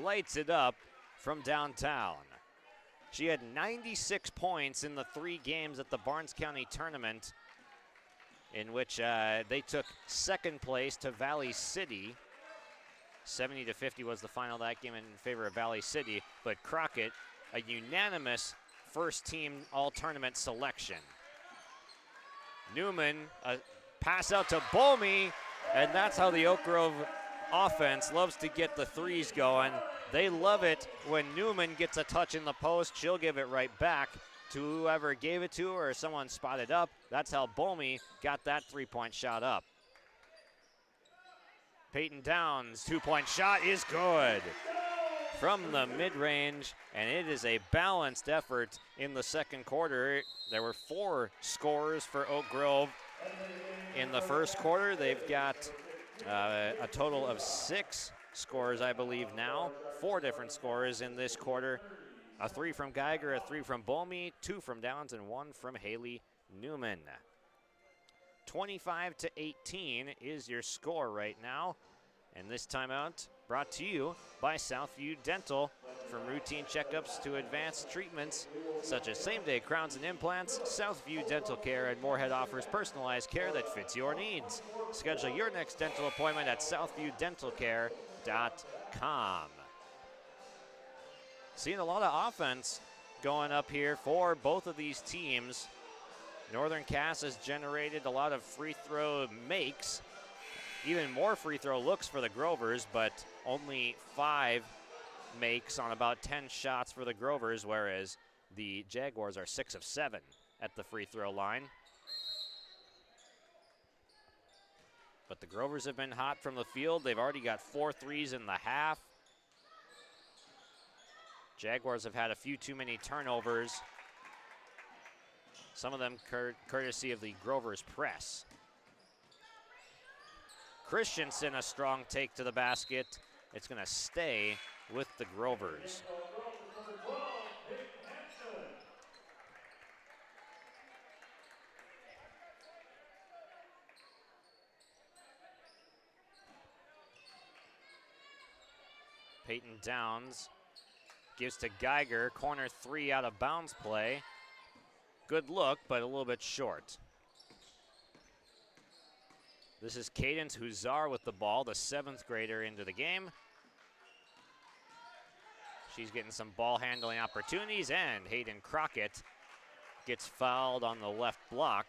lights it up from downtown. She had 96 points in the 3 games at the Barnes County tournament, in which they took 2nd place to Valley City. 70-50 was the final of that game in favor of Valley City, but Crockett, a unanimous first-team all-tournament selection. Newman, a pass out to Bolme, and that's how the Oak Grove offense loves to get the 3s going. They love it when Newman gets a touch in the post. She'll give it right back to whoever gave it to her or someone spotted up. That's how Bolme got that 3-point shot up. Peyton Downs' 2-point shot is good from the mid-range, and it is a balanced effort in the second quarter. There were 4 scores for Oak Grove in the first quarter. They've got a total of 6 scores, I believe now. 4 different scores in this quarter. A 3 from Geiger, a 3 from Bolme, 2 from Downs, and 1 from Haley Newman. 25-18 is your score right now. And this timeout brought to you by Southview Dental. From routine checkups to advanced treatments such as same-day crowns and implants, Southview Dental Care and Moorhead offers personalized care that fits your needs. Schedule your next dental appointment at southviewdentalcare.com. Seeing a lot of offense going up here for both of these teams. Northern Cass has generated a lot of free throw makes, even more free throw looks for the Grovers, but only 5 makes on about 10 shots for the Grovers, whereas the Jaguars are 6 of 7 at the free throw line. But the Grovers have been hot from the field. They've already got 4 threes in the half. Jaguars have had a few too many turnovers. Some of them courtesy of the Grovers press. Christensen, a strong take to the basket. It's going to stay with the Grovers. Peyton Downs gives to Geiger. Corner 3 out of bounds play. Good look, but a little bit short. This is Cadence Huzar with the ball, the 7th grader into the game. She's getting some ball handling opportunities, and Hayden Crockett gets fouled on the left block.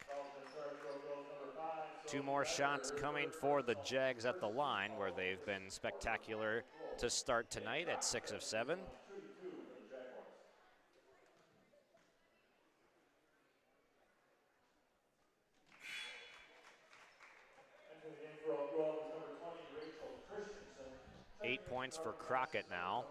2 more shots coming for the Jags at the line, where they've been spectacular to start tonight at 6 of 7. Eight points for Crockett now.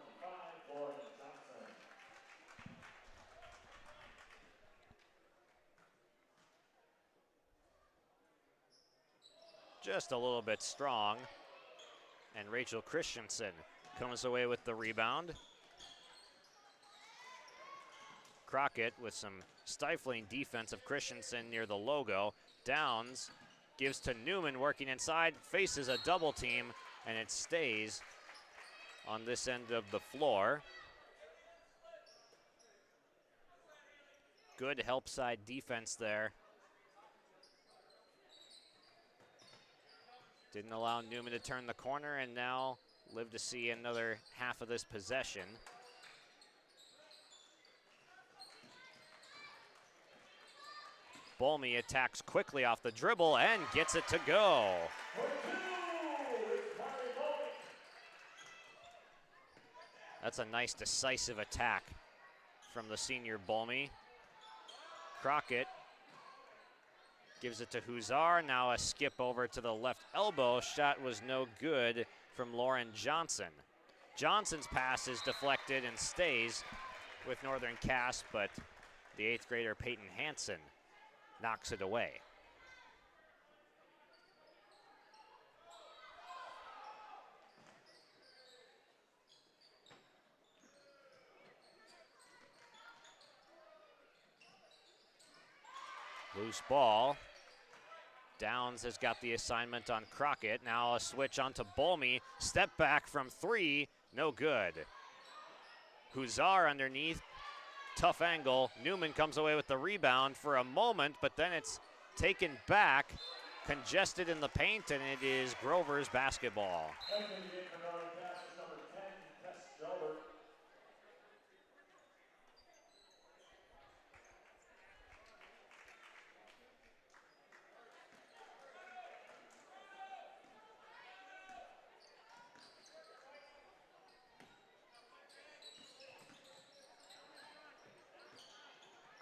Just a little bit strong. And Rachel Christensen comes away with the rebound. Crockett with some stifling defense of Christensen near the logo. Downs gives to Newman working inside, faces a double team, and it stays on this end of the floor. Good help side defense there. Didn't allow Newman to turn the corner, and now live to see another half of this possession. Bolmy attacks quickly off the dribble and gets it to go. That's a nice decisive attack from the senior Bolmy. Crockett gives it to Huzar. Now a skip over to the left elbow. Shot was no good from Lauren Johnson. Johnson's pass is deflected and stays with Northern Cass, but the 8th grader Peyton Hansen knocks it away. Loose ball. Downs has got the assignment on Crockett. Now a switch onto Bolmy. Step back from 3, no good. Huzar underneath, tough angle. Newman comes away with the rebound for a moment, but then it's taken back, congested in the paint, and it is Grover's basketball.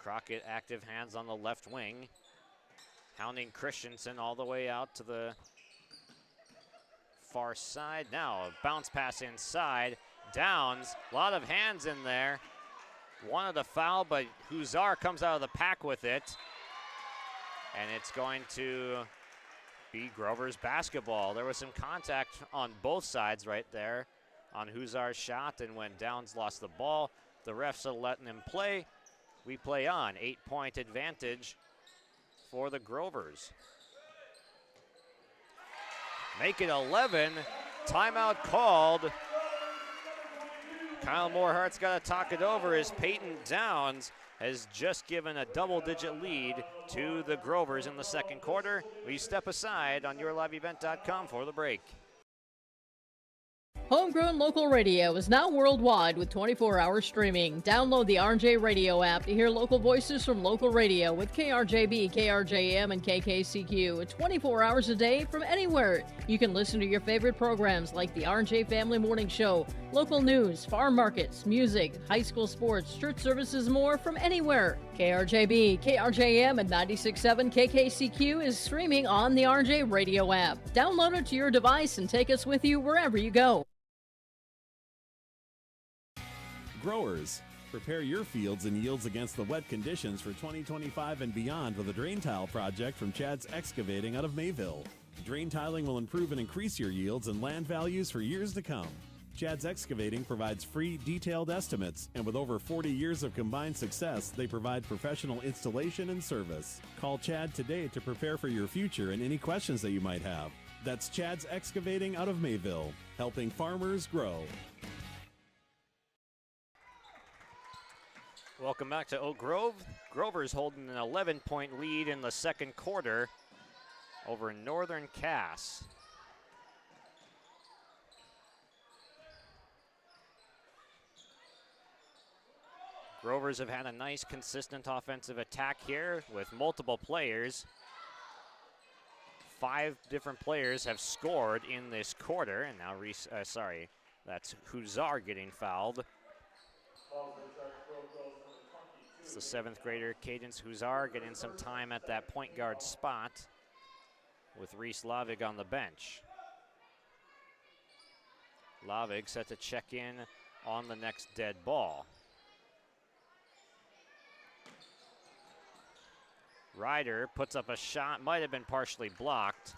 Crockett active hands on the left wing. Hounding Christensen all the way out to the far side. Now a bounce pass inside. Downs, a lot of hands in there. Wanted a foul, but Huzar comes out of the pack with it. And it's going to be Grover's basketball. There was some contact on both sides right there on Huzar's shot, and when Downs lost the ball, the refs are letting him play. We play on. 8-point advantage for the Grovers. Make it 11. Timeout called. Kyle Moorhart's got to talk it over as Peyton Downs has just given a double-digit lead to the Grovers in the second quarter. We step aside on yourliveevent.com for the break. Homegrown local radio is now worldwide with 24-hour streaming. Download the RJ Radio app to hear local voices from local radio with KRJB, KRJM, and KKCQ 24 hours a day from anywhere. You can listen to your favorite programs like the RJ Family Morning Show, local news, farm markets, music, high school sports, church services, more from anywhere. KRJB, KRJM, and 96.7 KKCQ is streaming on the RJ Radio app. Download it to your device and take us with you wherever you go. Growers, prepare your fields and yields against the wet conditions for 2025 and beyond with a drain tile project from Chad's Excavating out of Mayville. Drain tiling will improve and increase your yields and land values for years to come. Chad's Excavating provides free, detailed estimates, and with over 40 years of combined success, they provide professional installation and service. Call Chad today to prepare for your future and any questions that you might have. That's Chad's Excavating out of Mayville, helping farmers grow. Welcome back to Oak Grove. Grover's holding an 11-point lead in the second quarter over Northern Cass. Grovers have had a nice, consistent offensive attack here with multiple players. 5 different players have scored in this quarter, and now that's Huzar getting fouled. It's the 7th grader, Cadence Huzar, getting some time at that point guard spot with Reese Lavig on the bench. Lavig set to check in on the next dead ball. Ryder puts up a shot, might have been partially blocked.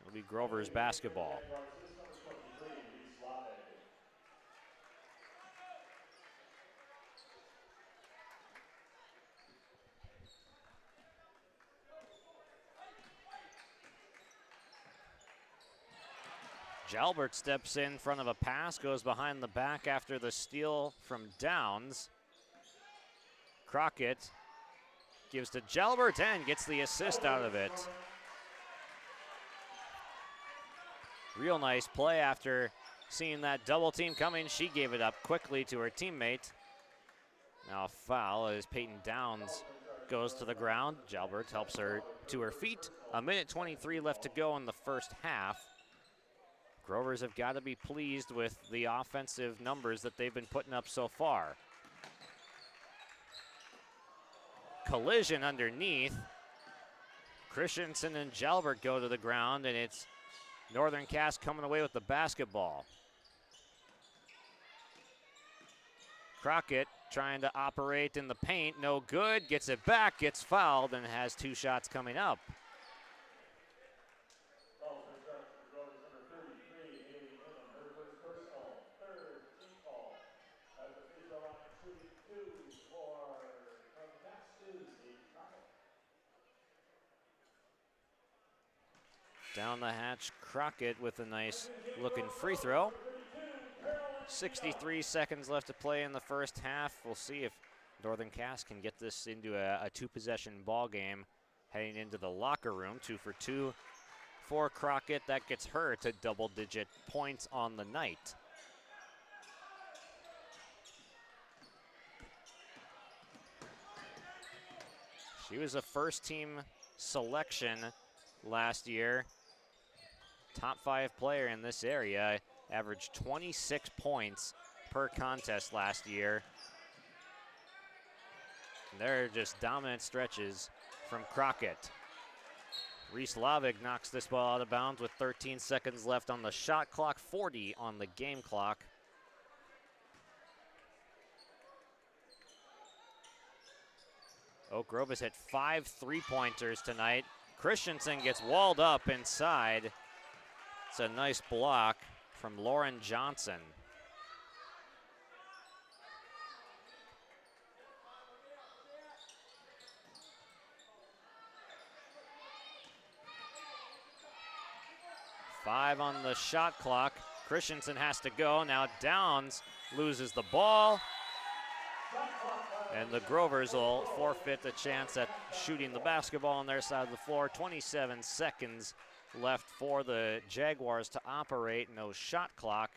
It'll be Grover's basketball. Jalbert steps in front of a pass, goes behind the back after the steal from Downs. Crockett gives to Jalbert and gets the assist out of it. Real nice play after seeing that double team coming. She gave it up quickly to her teammate. Now a foul as Peyton Downs goes to the ground. Jalbert helps her to her feet. 1:23 left to go in the first half. Grovers have got to be pleased with the offensive numbers that they've been putting up so far. Collision underneath. Christensen and Jalbert go to the ground, and it's Northern Cass coming away with the basketball. Crockett trying to operate in the paint, no good, gets it back, gets fouled, and has 2 shots coming up. Down the hatch, Crockett with a nice looking free throw. 63 seconds left to play in the first half. We'll see if Northern Cass can get this into a 2-possession ball game heading into the locker room. 2 for 2 for Crockett. That gets her to double-digit points on the night. She was a first-team selection last year. Top 5 player in this area, averaged 26 points per contest last year. They're just dominant stretches from Crockett. Reese Lavig knocks this ball out of bounds with 13 seconds left on the shot clock, 40 on the game clock. Oak Grove has hit 5 3-pointers tonight. Christensen gets walled up inside. It's a nice block from Lauren Johnson. Five on the shot clock. Christensen has to go. Now Downs loses the ball. And the Grovers will forfeit the chance at shooting the basketball on their side of the floor. 27 seconds left for the Jaguars to operate. No shot clock.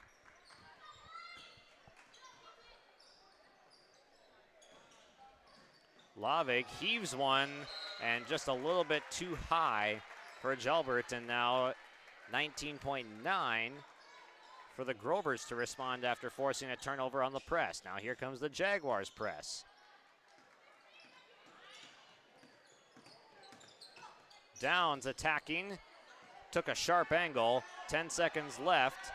Lavig heaves one, and just a little bit too high for Jalbert, and now 19.9 for the Grovers to respond after forcing a turnover on the press. Now here comes the Jaguars press. Downs attacking, took a sharp angle, 10 seconds left.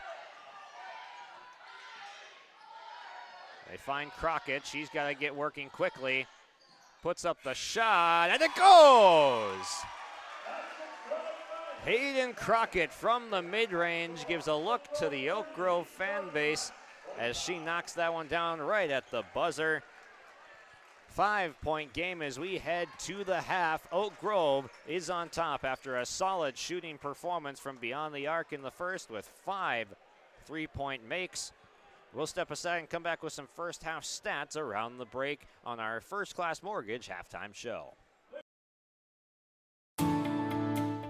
They find Crockett, she's got to get working quickly. Puts up the shot, and it goes! Hayden Crockett from the mid-range gives a look to the Oak Grove fan base as she knocks that one down right at the buzzer. 5-point game as we head to the half. Oak Grove is on top after a solid shooting performance from beyond the arc in the first with 5 3-point makes. We'll step aside and come back with some first half stats around the break on our First Class Mortgage halftime show.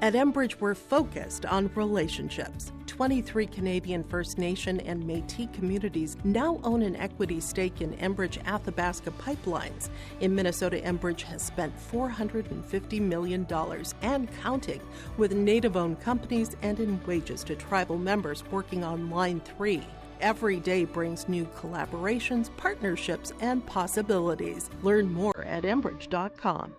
At Enbridge, we're focused on relationships. 23 Canadian First Nation and Métis communities now own an equity stake in Enbridge Athabasca Pipelines. In Minnesota, Enbridge has spent $450 million and counting, with Native-owned companies and in wages to tribal members working on Line 3. Every day brings new collaborations, partnerships, and possibilities. Learn more at Enbridge.com.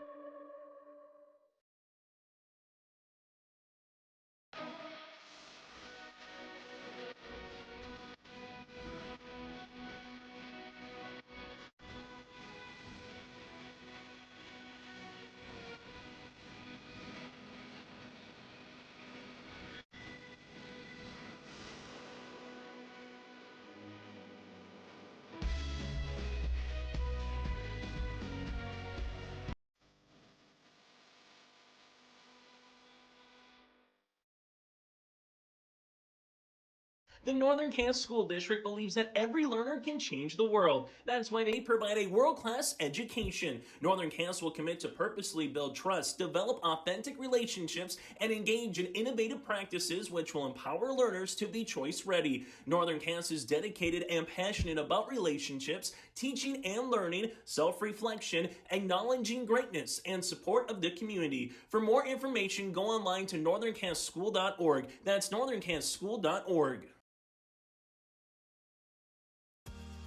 The Northern Kansas School District believes that every learner can change the world. That's why they provide a world-class education. Northern Kansas will commit to purposely build trust, develop authentic relationships, and engage in innovative practices which will empower learners to be choice-ready. Northern Kansas is dedicated and passionate about relationships, teaching and learning, self-reflection, acknowledging greatness, and support of the community. For more information, go online to northernkansasschool.org. That's northernkansasschool.org.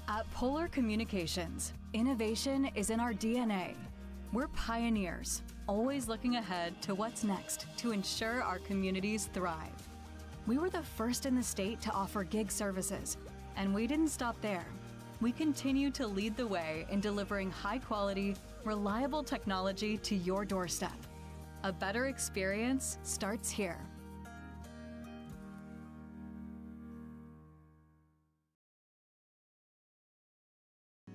At Polar Communications, innovation is in our DNA. We're pioneers, always looking ahead to what's next to ensure our communities thrive. We were the first in the state to offer gig services, and we didn't stop there. We continue to lead the way in delivering high-quality, reliable technology to your doorstep. A better experience starts here.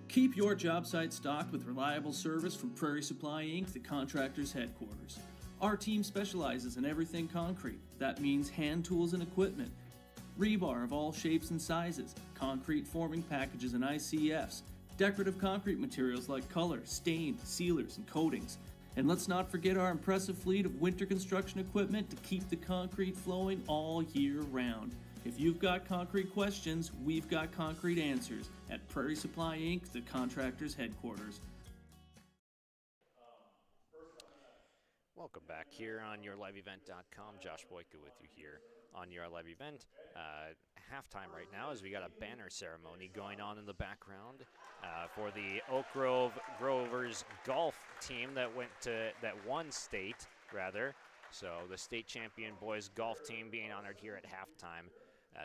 Keep your job site stocked with reliable service from Prairie Supply Inc., the contractor's headquarters. Our team specializes in everything concrete. That means hand tools and equipment, rebar of all shapes and sizes, concrete forming packages and ICFs, decorative concrete materials like color, stain, sealers, and coatings. And let's not forget our impressive fleet of winter construction equipment to keep the concrete flowing all year round. If you've got concrete questions, we've got concrete answers at Prairie Supply Inc., the contractor's headquarters. Welcome back here on yourliveevent.com. Josh Boyka with you here on your live event. Halftime right now as we got a banner ceremony going on in the background for the Oak Grove Grovers golf team that won state rather. So the state champion boys golf team being honored here at halftime.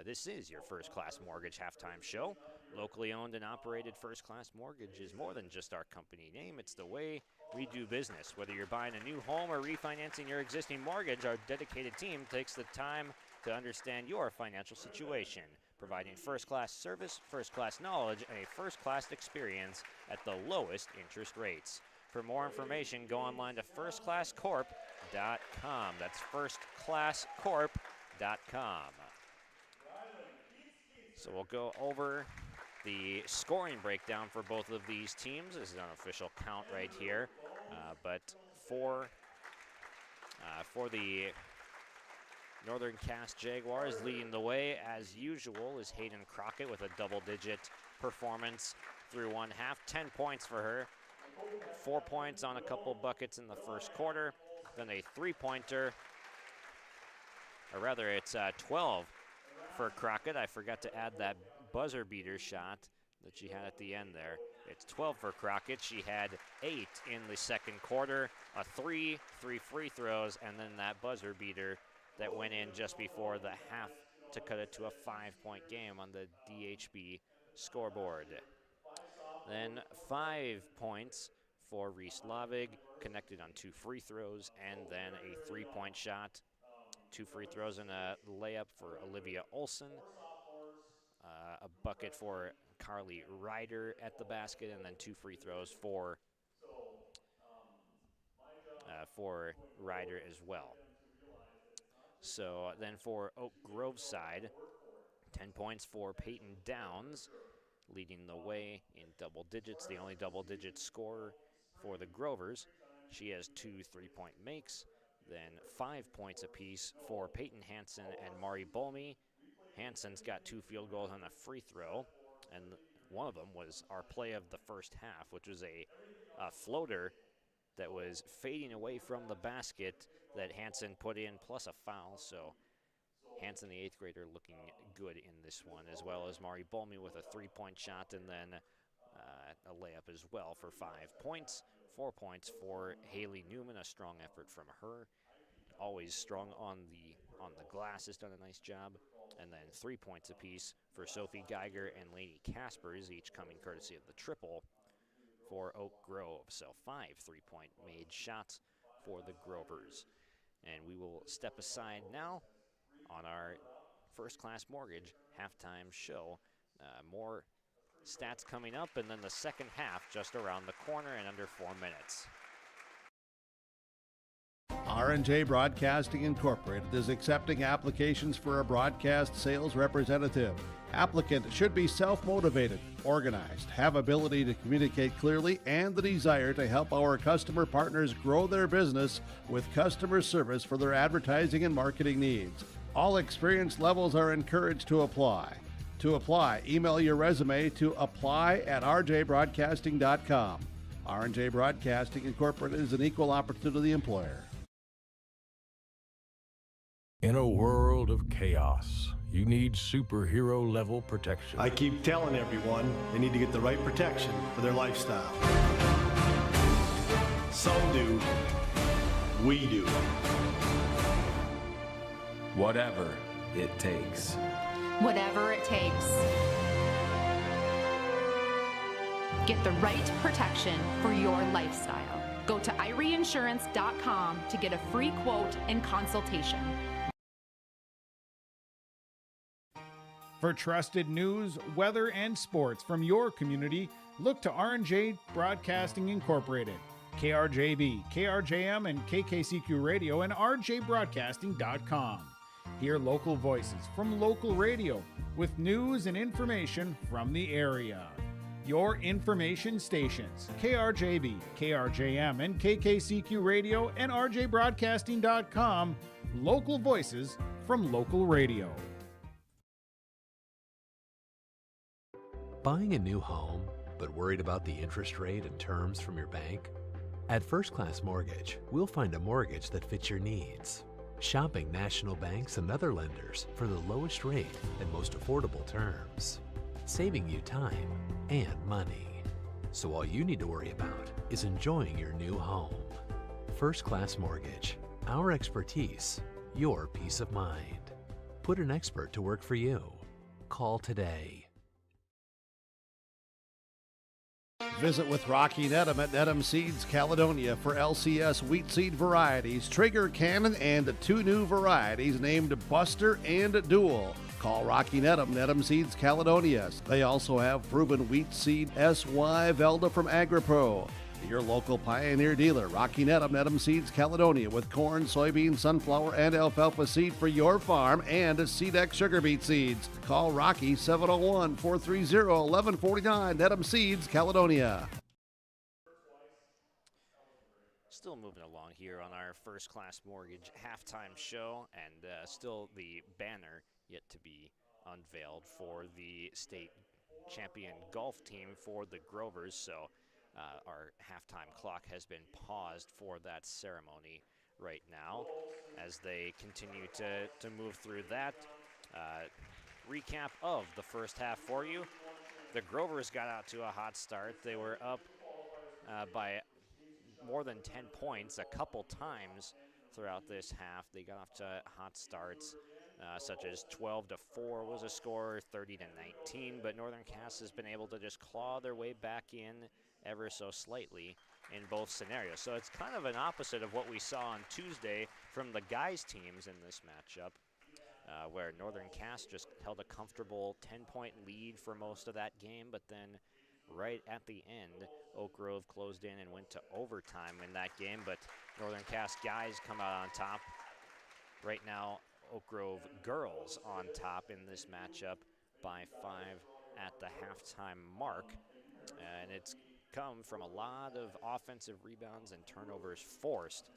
This is your First Class Mortgage halftime show. Locally owned and operated First Class Mortgage is more than just our company name. It's the way we do business. Whether you're buying a new home or refinancing your existing mortgage, our dedicated team takes the time to understand your financial situation, providing first-class service, first-class knowledge, and a first-class experience at the lowest interest rates. For more information, go online to firstclasscorp.com. That's firstclasscorp.com. So we'll go over the scoring breakdown for both of these teams. This is an official count right here. But for the Northern Cass Jaguars, leading the way as usual is Hayden Crockett with a double-digit performance through one half. 10 points for her. 4 points on a couple buckets in the first quarter. Then a three-pointer, or rather it's 12 for Crockett. I forgot to add that buzzer beater shot that she had at the end there. It's 12 for Crockett. She had 8 in the second quarter, a three free throws, and then that buzzer beater that went in just before the half to cut it to a 5-point game on the DHB scoreboard. Then 5 points for Reese Lavig, connected on 2 free throws, and then a 3-point shot. 2 free throws and a layup for Olivia Olson. A bucket for Carly Ryder at the basket, and then 2 free throws for Ryder as well. So then for Oak Grove side, 10 points for Peyton Downs, leading the way in double digits, the only double-digit scorer for the Grovers. She has 2 3-point makes, then 5 points apiece for Peyton Hansen and Mari Bolmy. Hansen's got 2 field goals on a free throw, and one of them was our play of the first half, which was a floater that was fading away from the basket that Hansen put in, plus a foul. So Hansen, the 8th grader, looking good in this one, as well as Mari Bolmy with a 3-point shot, and then a layup as well for 5 points. 4 points for Haley Newman, a strong effort from her. Always strong on the glass, has done a nice job. And then 3 points apiece for Sophie Geiger and Lainey Caspers, each coming courtesy of the triple for Oak Grove. So 5 3-point made shots for the Grovers. And we will step aside now on our First Class Mortgage halftime show. More stats coming up, and then the second half just around the corner in under 4 minutes. R&J Broadcasting Incorporated is accepting applications for a broadcast sales representative. Applicant should be self-motivated, organized, have ability to communicate clearly, and the desire to help our customer partners grow their business with customer service for their advertising and marketing needs. All experience levels are encouraged to apply. To apply, email your resume to apply@rjbroadcasting.com. R&J Broadcasting Incorporated is an equal opportunity employer. In a world of chaos, you need superhero level protection. I keep telling everyone they need to get the right protection for their lifestyle. Some do, we do. Whatever it takes. Whatever it takes. Get the right protection for your lifestyle. Go to IRIinsurance.com to get a free quote and consultation. For trusted news, weather, and sports from your community, look to R&J Broadcasting Incorporated, KRJB, KRJM, and KKCQ Radio, and rjbroadcasting.com. Hear local voices from local radio with news and information from the area. Your information stations, KRJB, KRJM, and KKCQ Radio, and rjbroadcasting.com. Local voices from local radio. Buying a new home, but worried about the interest rate and terms from your bank? At First Class Mortgage, we'll find a mortgage that fits your needs. Shopping national banks and other lenders for the lowest rate and most affordable terms, saving you time and money. So all you need to worry about is enjoying your new home. First Class Mortgage, our expertise, your peace of mind. Put an expert to work for you. Call today. Visit with Rocky Nedham at Nedham Seeds Caledonia for LCS wheat seed varieties, Trigger Cannon, and 2 new varieties named Buster and Dual. Call Rocky Nedham, Nedham Seeds Caledonia. They also have proven wheat seed SY Velda from AgriPro. Your local Pioneer dealer, Rocky Nedham, Nedham Seeds Caledonia, with corn, soybean, sunflower, and alfalfa seed for your farm, and SeedX sugar beet seeds. Call Rocky 701-430-1149, Nedham Seeds Caledonia. Still moving along here on our First Class Mortgage halftime show, and still the banner yet to be unveiled for the state champion golf team for the Grovers. So our halftime clock has been paused for that ceremony right now as they continue to move through that. Recap of the first half for you. The Grovers got out to a hot start. They were up by more than 10 points a couple times throughout this half. They got off to hot starts, such as 12-4 was a score, 30-19, but Northern Cass has been able to just claw their way back in ever so slightly in both scenarios. So it's kind of an opposite of what we saw on Tuesday from the guys' teams in this matchup, where Northern Cass just held a comfortable 10-point lead for most of that game, but then right at the end, Oak Grove closed in and went to overtime in that game, but Northern Cass guys come out on top. Right now, Oak Grove girls on top in this matchup by 5 at the halftime mark. And it's come from a lot of offensive rebounds and turnovers forced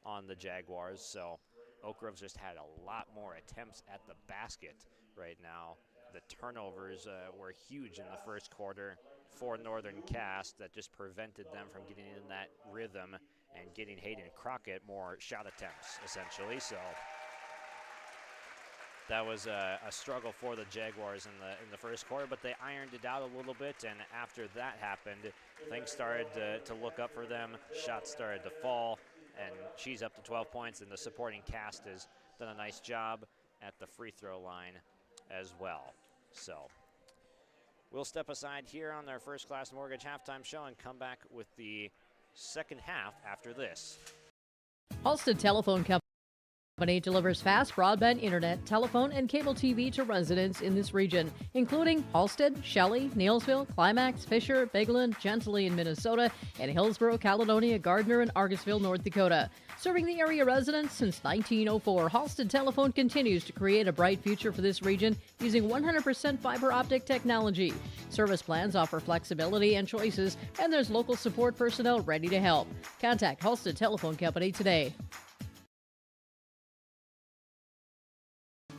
on the Jaguars. So Oak Grove's just had a lot more attempts at the basket right now. The turnovers were huge in the first quarter for Northern Cass that just prevented them from getting in that rhythm and getting Hayden Crockett more shot attempts, essentially. So that was a struggle for the Jaguars in the first quarter, but they ironed it out a little bit, and after that happened, things started to look up for them. Shots started to fall, and she's up to 12 points, and the supporting cast has done a nice job at the free throw line as well. So we'll step aside here on our First Class Mortgage halftime show and come back with the second half after this. Halstead Telephone Company delivers fast broadband internet, telephone, and cable TV to residents in this region, including Halstead, Shelley, Neillsville, Climax, Fisher, Bigland, Gentilly in Minnesota, and Hillsborough, Caledonia, Gardner, and Argusville, North Dakota. Serving the area residents since 1904, Halstead Telephone continues to create a bright future for this region using 100% fiber optic technology. Service plans offer flexibility and choices, and there's local support personnel ready to help. Contact Halstead Telephone Company today.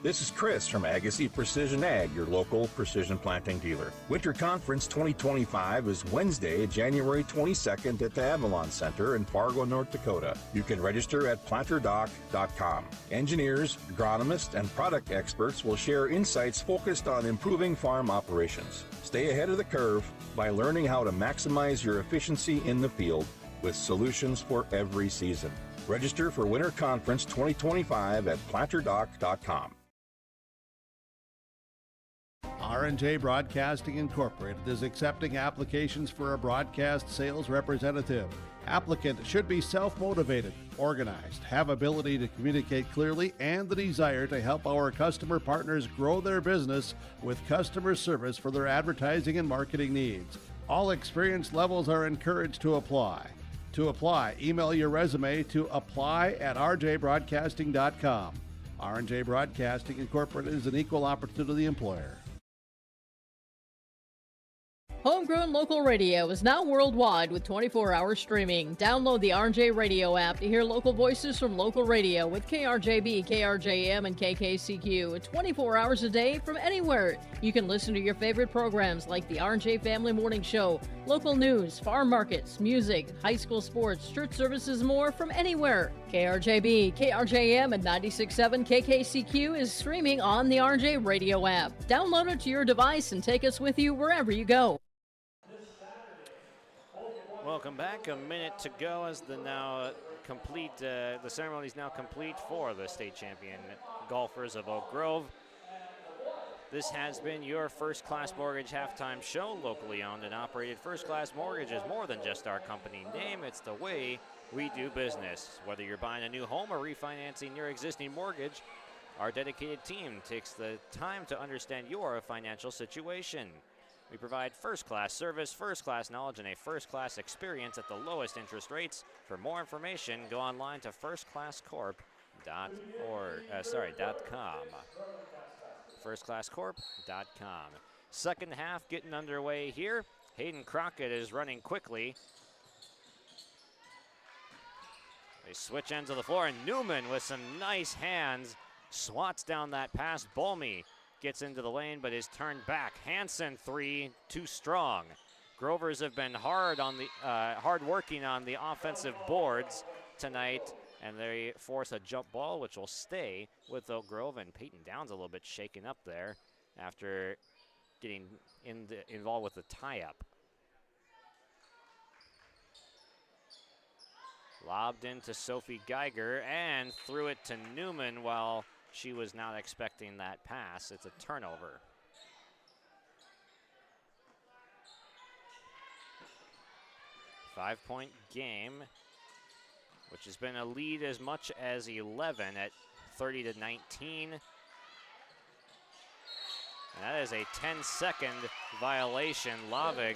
This is Chris from Agassiz Precision Ag, your local precision planting dealer. Winter Conference 2025 is Wednesday, January 22nd at the Avalon Center in Fargo, North Dakota. You can register at planterdoc.com. Engineers, agronomists, and product experts will share insights focused on improving farm operations. Stay ahead of the curve by learning how to maximize your efficiency in the field with solutions for every season. Register for Winter Conference 2025 at planterdoc.com. R&J Broadcasting Incorporated is accepting applications for a broadcast sales representative. Applicant should be self-motivated, organized, have ability to communicate clearly, and the desire to help our customer partners grow their business with customer service for their advertising and marketing needs. All experience levels are encouraged to apply. To apply, email your resume to apply@rjbroadcasting.com. R&J Broadcasting Incorporated is an equal opportunity employer. Homegrown local radio is now worldwide with 24-hour streaming. Download the R&J Radio app to hear local voices from local radio with KRJB, KRJM, and KKCQ 24 hours a day from anywhere. You can listen to your favorite programs like the R&J Family Morning Show, local news, farm markets, music, high school sports, church services, more from anywhere. KRJB, KRJM, and 96.7 KKCQ is streaming on the R&J Radio app. Download it to your device and take us with you wherever you go. Welcome back. A minute to go as the ceremony is now complete for the state champion golfers of Oak Grove. This has been your First Class Mortgage halftime show. Locally owned and operated, First Class Mortgage is more than just our company name. It's the way we do business. Whether you're buying a new home or refinancing your existing mortgage, our dedicated team takes the time to understand your financial situation. We provide first-class service, first-class knowledge, and a first-class experience at the lowest interest rates. For more information, go online to firstclasscorp.com. Firstclasscorp.com. Second half getting underway here. Hayden Crockett is running quickly. They switch ends of the floor, and Newman with some nice hands swats down that pass. Bolmy gets into the lane, but is turned back. Hansen three, too strong. Grovers have been hard working on the offensive boards tonight, and they force a jump ball, which will stay with Oak Grove. And Peyton Downs a little bit shaken up there after getting involved with the tie-up. Lobbed into Sophie Geiger and threw it to Newman while she was not expecting that pass. It's a turnover. Five-point game, which has been a lead as much as 11 at 30-19. And that is a 10-second violation. Lavig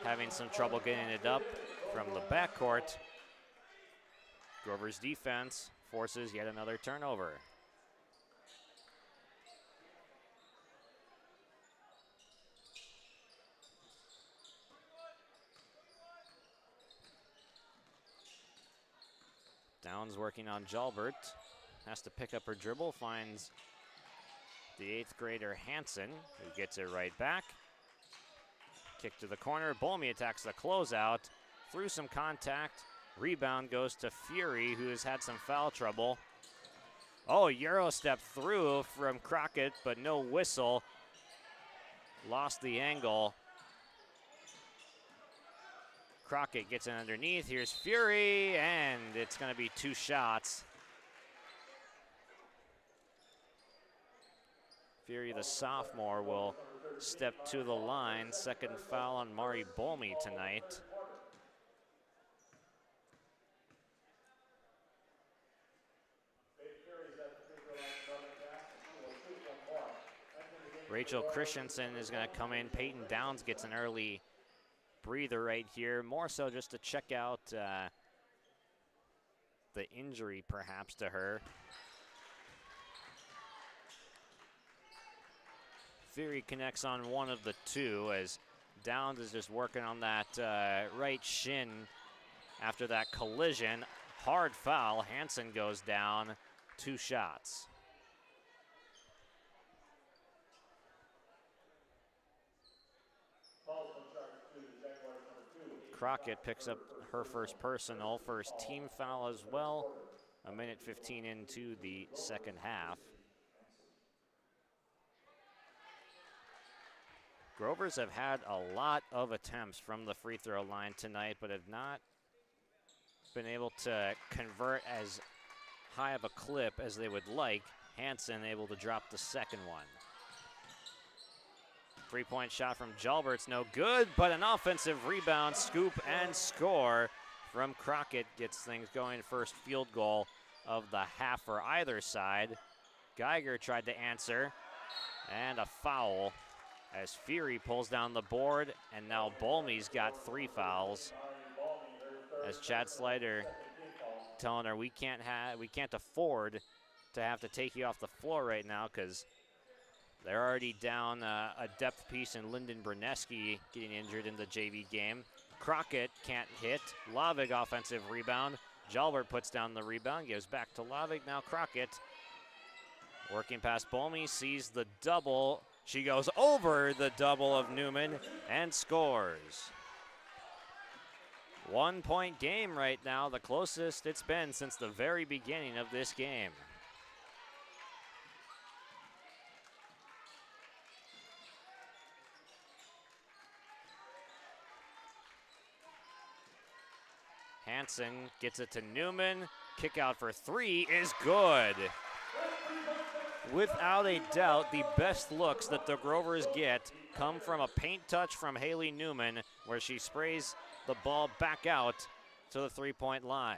having some trouble getting it up from the backcourt. Grover's defense forces yet another turnover. Downs working on Jalbert. Has to pick up her dribble, finds the 8th grader Hansen, who gets it right back. Kick to the corner. Bolmy attacks the closeout. Through some contact. Rebound goes to Fury, who has had some foul trouble. Oh, Euro step through from Crockett, but no whistle. Lost the angle. Crockett gets it underneath. Here's Fury, and it's going to be 2 shots. Fury, the sophomore, will step to the line. Second foul on Mari Bolmy tonight. Rachel Christensen is going to come in. Peyton Downs gets an early breather right here. More so just to check out the injury perhaps to her. Fury connects on one of the 2 as Downs is just working on that right shin after that collision. Hard foul. Hansen goes down. 2 shots. Crockett picks up her first personal, first team foul as well. 1:15 into the second half. Grovers have had a lot of attempts from the free throw line tonight, but have not been able to convert as high of a clip as they would like. Hansen able to drop the second one. 3-point shot from Jalbert's no good, but an offensive rebound, scoop, and score from Crockett gets things going. First field goal of the half for either side. Geiger tried to answer, and a foul as Fury pulls down the board, and now Bolmy's got 3 fouls. As Chad Slider telling her we can't afford to have to take you off the floor right now because they're already down a depth piece in Lyndon Berneski getting injured in the JV game. Crockett can't hit. Lavig offensive rebound. Jalbert puts down the rebound, gives back to Lavig. Now Crockett working past Bolmy, sees the double. She goes over the double of Newman and scores. 1-point game right now, the closest it's been since the very beginning of this game. Hansen gets it to Newman. Kick out for 3 is good. Without a doubt, the best looks that the Grovers get come from a paint touch from Haley Newman, where she sprays the ball back out to the 3-point line.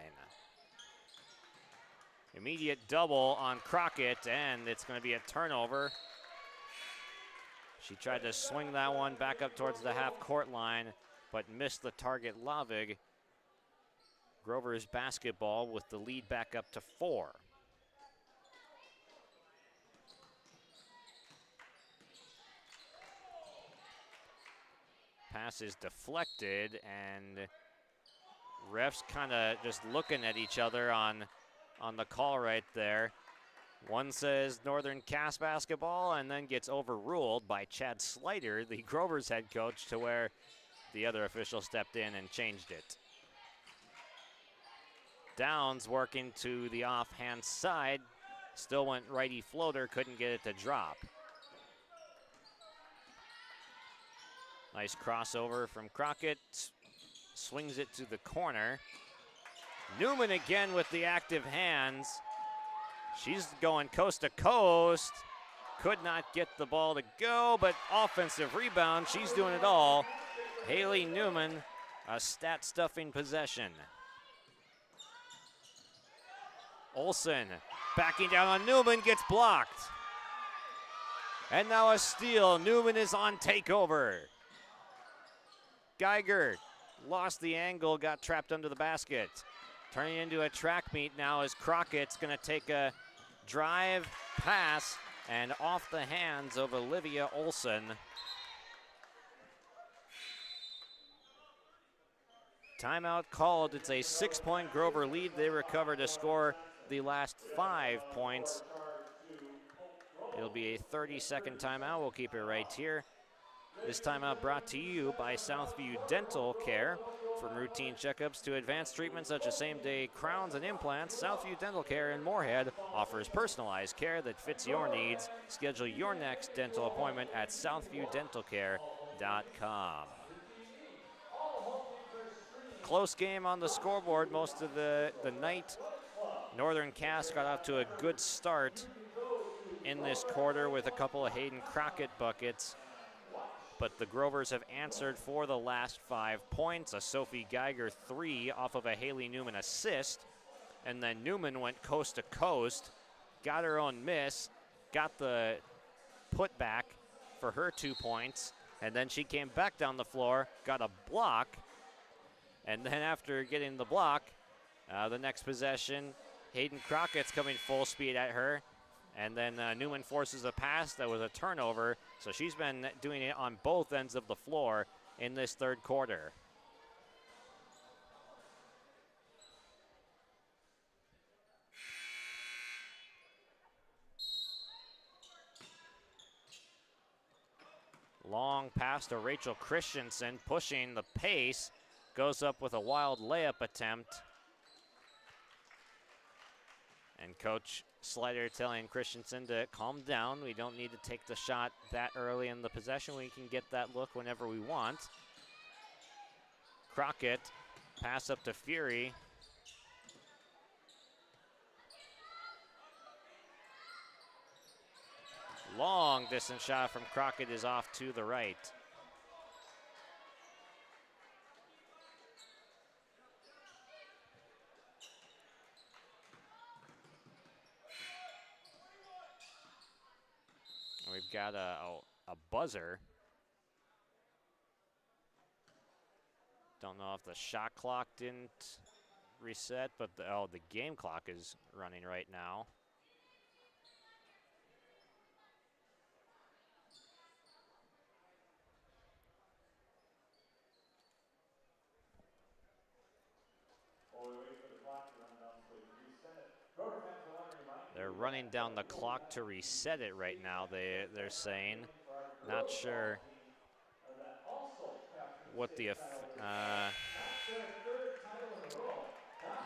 Immediate double on Crockett, and it's going to be a turnover. She tried to swing that one back up towards the half-court line, but missed the target. Lavig. Grovers basketball with the lead back up to 4. Pass is deflected, and refs kind of just looking at each other on the call right there. One says Northern Cass basketball and then gets overruled by Chad Slider, the Grovers head coach, to where the other official stepped in and changed it. Downs working to the offhand side. Still went righty floater, couldn't get it to drop. Nice crossover from Crockett. Swings it to the corner. Newman again with the active hands. She's going coast to coast. Could not get the ball to go, but offensive rebound. She's doing it all. Haley Newman, a stat-stuffing possession. Olsen backing down on Newman, gets blocked. And now a steal. Newman is on takeover. Geiger lost the angle, got trapped under the basket. Turning into a track meet now as Crockett's going to take a drive, pass, and off the hands of Olivia Olsen. Timeout called. It's a 6-point Grover lead. They recover to score the last 5 points. It'll be a 30-second timeout. We'll keep it right here. This timeout brought to you by Southview Dental Care. From routine checkups to advanced treatments such as same-day crowns and implants, Southview Dental Care in Moorhead offers personalized care that fits your needs. Schedule your next dental appointment at southviewdentalcare.com. Close game on the scoreboard most of the night. Northern Cass got off to a good start in this quarter with a couple of Hayden Crockett buckets. But the Grovers have answered for the last 5 points. A Sophie Geiger 3 off of a Haley Newman assist. And then Newman went coast to coast, got her own miss, got the putback for her 2 points. And then she came back down the floor, got a block. And then after getting the block, the next possession, Hayden Crockett's coming full speed at her. And then Newman forces a pass that was a turnover. So she's been doing it on both ends of the floor in this third quarter. Long pass to Rachel Christensen, pushing the pace. Goes up with a wild layup attempt. And Coach Slider telling Christensen to calm down. We don't need to take the shot that early in the possession. We can get that look whenever we want. Crockett, pass up to Fury. Long distance shot from Crockett is off to the right. We've got a buzzer. Don't know if the shot clock didn't reset, but the game clock is running right now. They're running down the clock to reset it right now, they're saying. Not sure what the...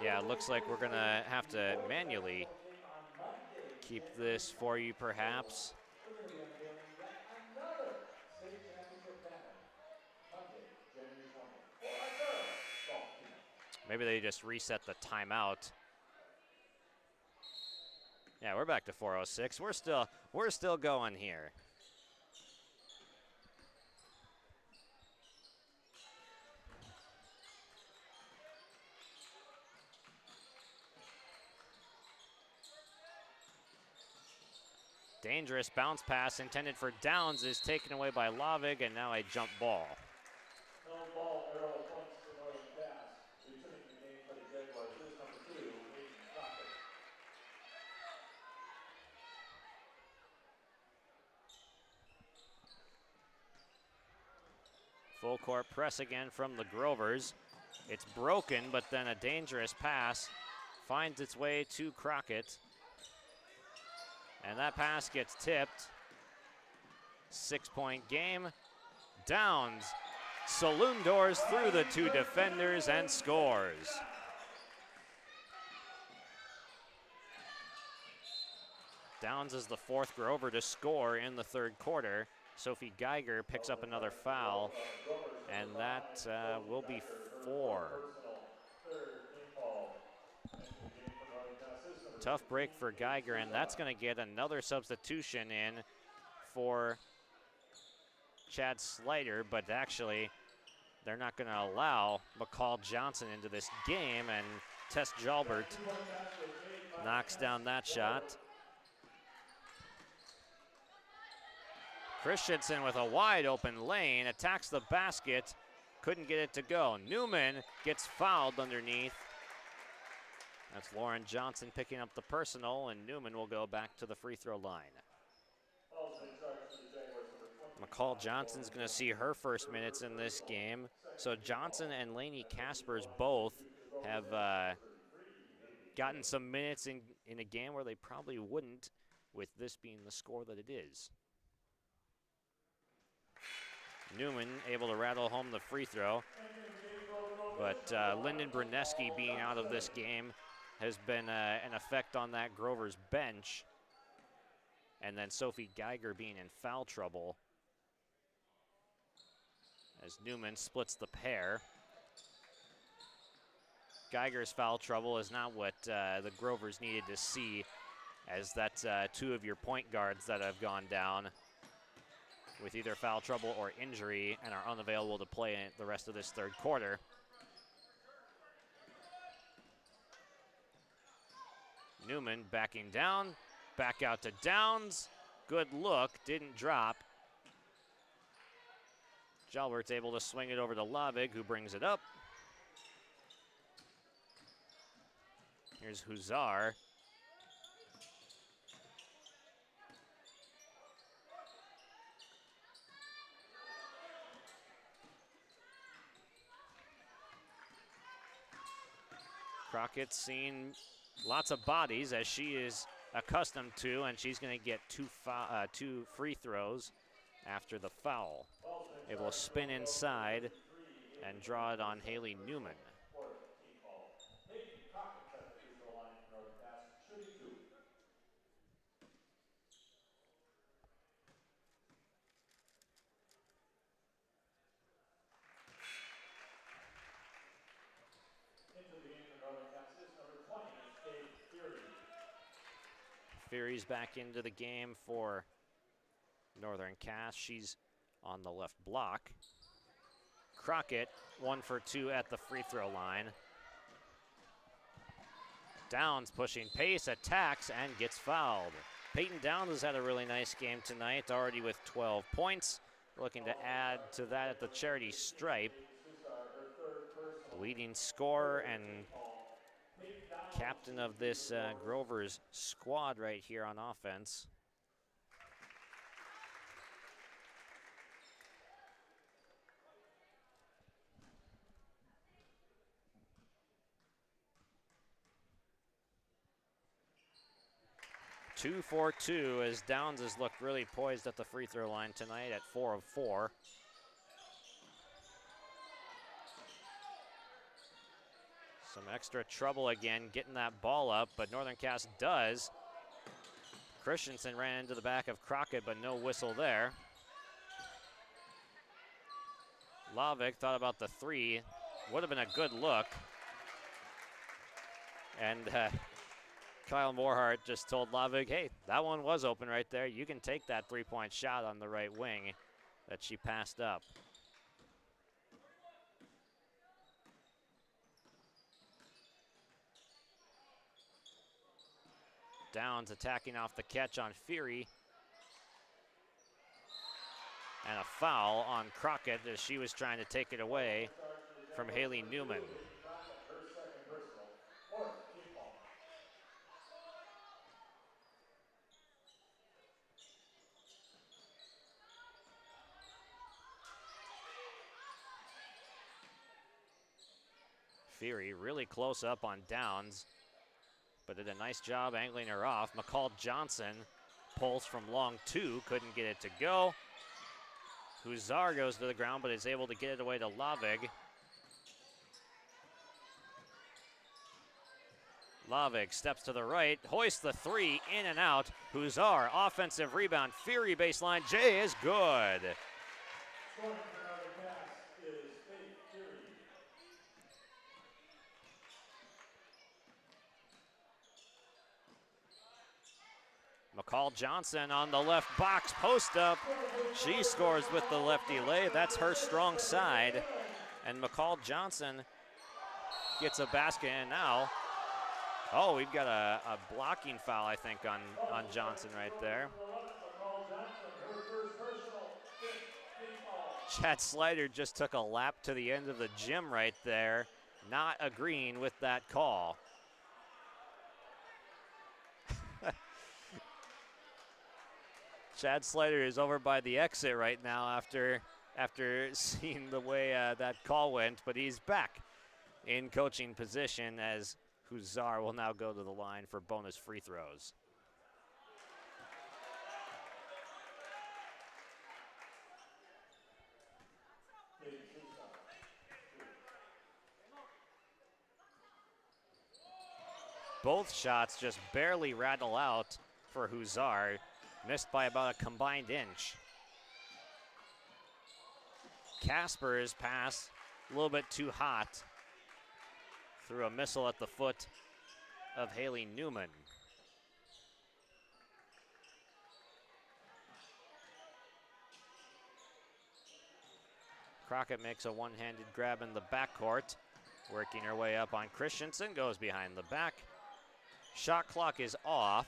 yeah, it looks like we're going to have to manually keep this for you, perhaps. Maybe they just reset the timeout. Yeah, we're back to 4:06. We're still going here. Dangerous bounce pass intended for Downs is taken away by Lavig, and now a jump ball. Full court press again from the Grovers. It's broken, but then a dangerous pass finds its way to Crockett. And that pass gets tipped. 6-point game. Downs saloon doors through the 2 defenders and scores. Downs is the 4th Grover to score in the third quarter. Sophie Geiger picks up another foul, and that will be 4. Tough break for Geiger, and that's going to get another substitution in for Chad Slider, but actually they're not going to allow McCall Johnson into this game, and Tess Jalbert knocks down that shot. Christensen with a wide open lane, attacks the basket, couldn't get it to go. Newman gets fouled underneath. That's Lauren Johnson picking up the personal, and Newman will go back to the free throw line. McCall Johnson's going to see her first minutes in this game. So Johnson and Lainey Caspers both have gotten some minutes in a game where they probably wouldn't, with this being the score that it is. Newman able to rattle home the free throw. But Lyndon Bruneski being out of this game has been an effect on that Grover's bench. And then Sophie Geiger being in foul trouble as Newman splits the pair. Geiger's foul trouble is not what the Grovers needed to see, as that's two of your point guards that have gone down with either foul trouble or injury and are unavailable to play in the rest of this third quarter. Newman backing down, back out to Downs. Good look, didn't drop. Jalbert's able to swing it over to Lavig, who brings it up. Here's Huzar. Crockett's seen lots of bodies, as she is accustomed to, and she's going to get two free throws after the foul. Able to spin inside and draw it on Haley Newman. Fury's back into the game for Northern Cass. She's on the left block. Crockett 1 for 2 at the free throw line. Downs pushing pace, attacks, and gets fouled. Peyton Downs has had a really nice game tonight, already with 12 points. Looking to add to that at the charity stripe. Leading scorer and captain of this Grover's squad right here on offense. Two for 2 as Downs has looked really poised at the free throw line tonight at 4 of 4. Some extra trouble again getting that ball up, but Northern Cass does. Christensen ran into the back of Crockett, but no whistle there. Lavik thought about the three. Would have been a good look. And Kyle Morehart just told Lavik, hey, that one was open right there. You can take that three-point shot on the right wing that she passed up. Downs attacking off the catch on Fury. And a foul on Crockett as she was trying to take it away from Haley Newman. Fury really close up on Downs, but did a nice job angling her off. McCall Johnson pulls from long two, couldn't get it to go. Huzar goes to the ground, but is able to get it away to Lavig. Lavig steps to the right, hoists the three, in and out. Huzar, offensive rebound, Fury baseline, Jay is good. McCall Johnson on the left box, post up. She scores with the lefty lay. That's her strong side. And McCall Johnson gets a basket, and now, oh, we've got a blocking foul, I think, on Johnson right there. Chad Slider just took a lap to the end of the gym right there, not agreeing with that call. Chad Slater is over by the exit right now after seeing the way that call went, but he's back in coaching position as Huzar will now go to the line for bonus free throws. Both shots just barely rattle out for Huzar, missed by about a combined inch. Casper's pass a little bit too hot through a missile at the foot of Haley Newman. Crockett makes a one-handed grab in the backcourt, working her way up on Christensen, goes behind the back. Shot clock is off.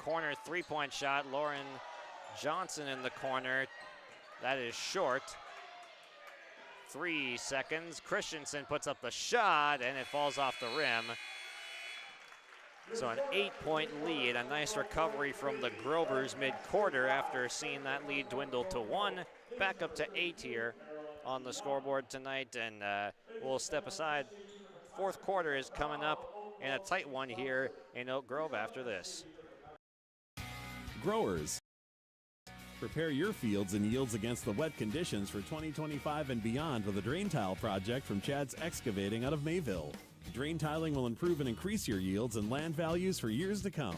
Corner three-point shot, Lauren Johnson in the corner. That is short. 3 seconds. Christensen puts up the shot and it falls off the rim. So an 8-point lead, a nice recovery from the Grovers mid-quarter after seeing that lead dwindle to 1. Back up to 8 here on the scoreboard tonight, and we'll step aside. Fourth quarter is coming up in a tight one here in Oak Grove after this. Growers, prepare your fields and yields against the wet conditions for 2025 and beyond with a drain tile project from Chad's Excavating out of Mayville. Drain tiling will improve and increase your yields and land values for years to come.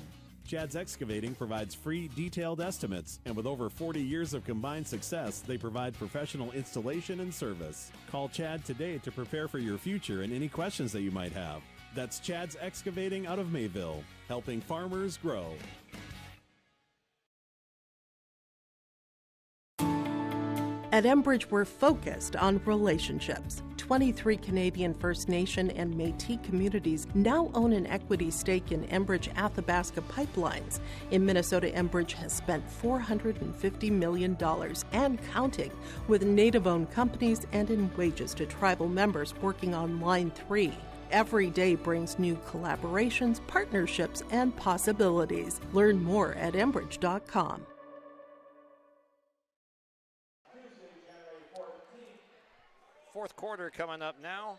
Chad's Excavating provides free, detailed estimates, and with over 40 years of combined success, they provide professional installation and service. Call Chad today to prepare for your future and any questions that you might have. That's Chad's Excavating out of Mayville, helping farmers grow. At Enbridge, we're focused on relationships. 23 Canadian First Nation and Métis communities now own an equity stake in Enbridge Athabasca Pipelines. In Minnesota, Enbridge has spent $450 million and counting, with Native-owned companies and in wages to tribal members working on Line 3. Every day brings new collaborations, partnerships, and possibilities. Learn more at Enbridge.com. Fourth quarter coming up now.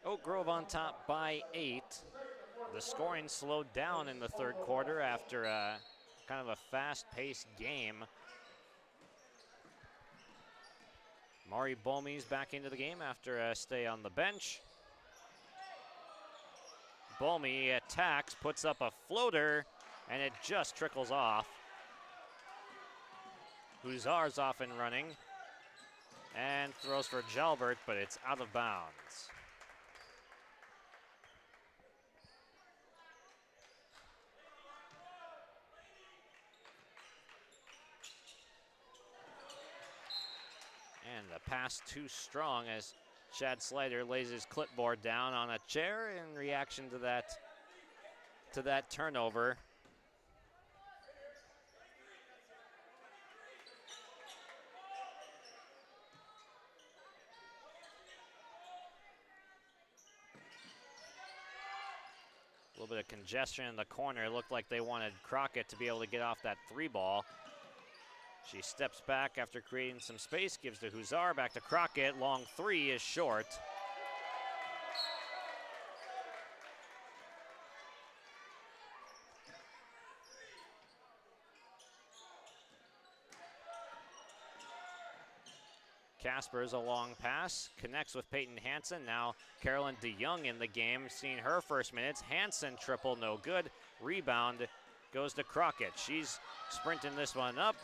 Oak Grove on top by 8. The scoring slowed down in the third quarter after kind of a fast-paced game. Mari Bomey's back into the game after a stay on the bench. Bomey attacks, puts up a floater, and it just trickles off. Huzar's off and running. And throws for Jalbert, but it's out of bounds. And the pass too strong as Chad Slater lays his clipboard down on a chair in reaction to that turnover. A little bit of congestion in the corner. It looked like they wanted Crockett to be able to get off that 3 ball. She steps back after creating some space, gives to Huzar, back to Crockett. Long 3 is short. Casper's a long pass, connects with Peyton Hansen. Now Carolyn DeYoung in the game, seeing her first minutes. Hansen triple, no good. Rebound goes to Crockett. She's sprinting this one up.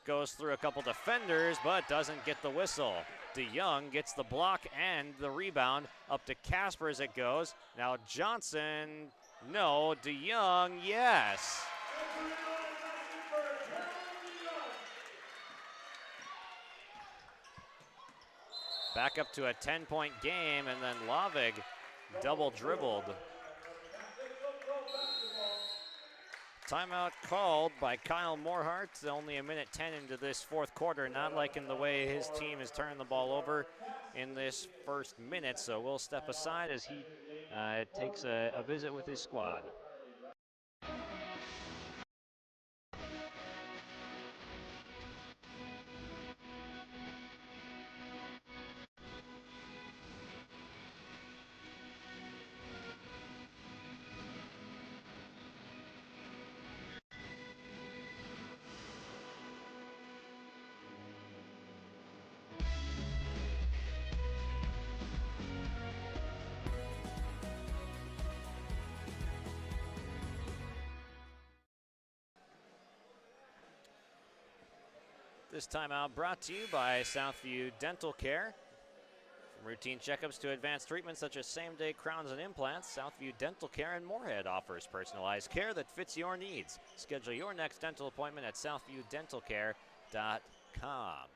Goes through a couple defenders, but doesn't get the whistle. DeYoung gets the block and the rebound. Up to Casper as it goes. Now Johnson, no. DeYoung, yes. Back up to a 10-point game, and then Lavig double dribbled. Timeout called by Kyle Morhart. Only a minute 10 into this fourth quarter. Not liking the way his team is turning the ball over in this first minute. So we'll step aside as he takes a visit with his squad. This timeout brought to you by Southview Dental Care. From routine checkups to advanced treatments such as same-day crowns and implants, Southview Dental Care in Moorhead offers personalized care that fits your needs. Schedule your next dental appointment at southviewdentalcare.com.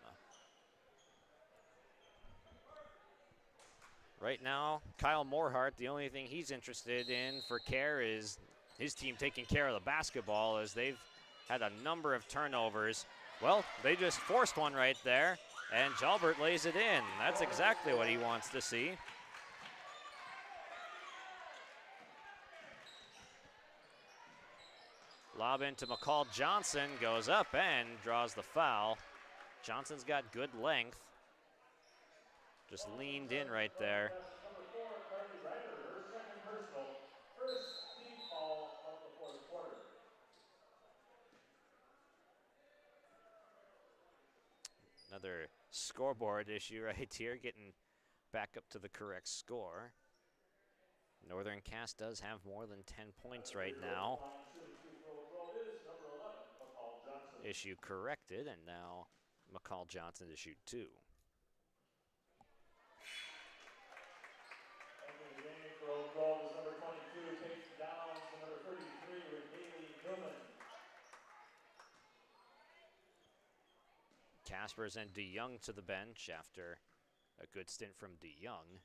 Right now, Kyle Morehart, the only thing he's interested in for care is his team taking care of the basketball, as they've had a number of turnovers. Well, they just forced one right there, and Jalbert lays it in. That's exactly what he wants to see. Lob into McCall Johnson, goes up and draws the foul. Johnson's got good length. Just leaned in right there. Another scoreboard issue right here, getting back up to the correct score. Northern Cass does have more than 10 points right now. Issue corrected, and now McCall Johnson to shoot 2. Number 22 takes down to number 33 with Haley Newman. Kaspers and DeYoung to the bench after a good stint from DeYoung.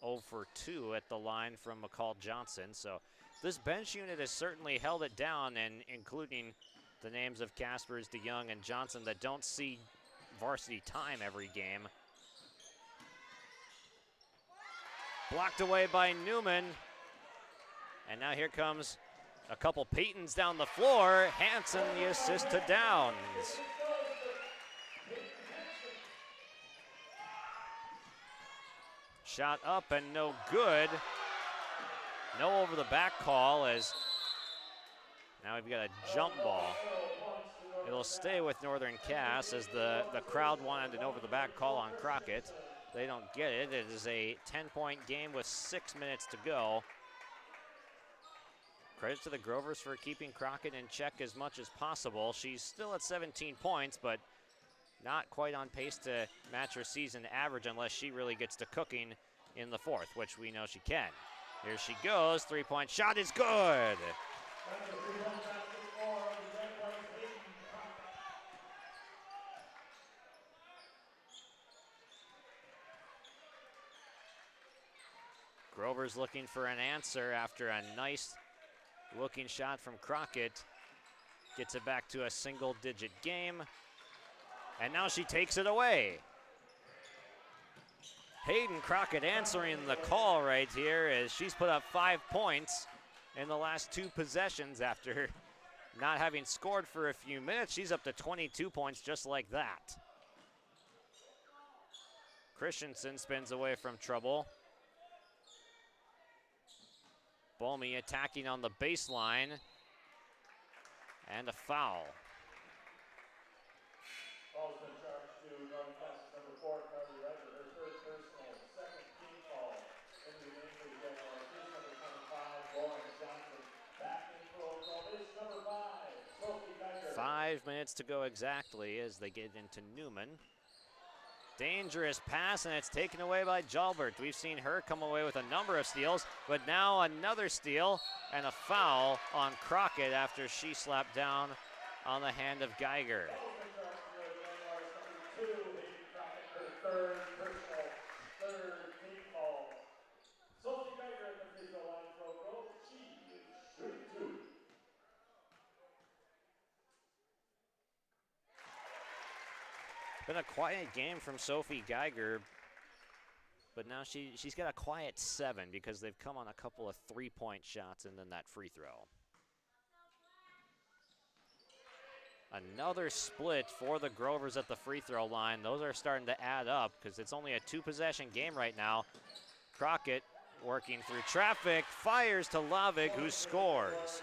0 for 2 at the line from McCall Johnson. So this bench unit has certainly held it down, and including the names of Kaspers, DeYoung, and Johnson that don't see varsity time every game. Blocked away by Newman. And now here comes a couple Paytons down the floor. Hanson the assist to Downs. Shot up and no good. No over the back call, as now we've got a jump ball. It'll stay with Northern Cass, as the crowd wanted an over the back call on Crockett. They don't get it. It is a 10-point game with 6 minutes to go. Credit to the Grovers for keeping Crockett in check as much as possible. She's still at 17 points, but not quite on pace to match her season average unless she really gets to cooking in the fourth, which we know she can. Here she goes. 3-point shot is good. Grover's looking for an answer after a nice looking shot from Crockett. Gets it back to a single-digit game. And now she takes it away. Hayden Crockett answering the call right here, as she's put up 5 points in the last 2 possessions after not having scored for a few minutes. She's up to 22 points just like that. Christensen spins away from trouble. Bolmy attacking on the baseline. And a foul. Foul's been charged to Northern Cass number 4, Carly Ryder, her third personal, second team foul. In the game for the Jaguars is number 25, Lauren Johnson. Back in for Oakland is number 5, Sophie Geiger. 5 minutes to go exactly as they get into Newman. Dangerous pass, and it's taken away by Jalbert. We've seen her come away with a number of steals, but now another steal and a foul on Crockett after she slapped down on the hand of Geiger. Third personal, third team foul. Sophie Geiger at the free throw line for Oakland. She is shooting 2. Been a quiet game from Sophie Geiger, but now she's got a quiet 7 because they've come on a couple of 3-point shots and then that free throw. Another split for the Grovers at the free throw line. Those are starting to add up because it's only a 2-possession game right now. Crockett working through traffic, fires to Lavig, who scores.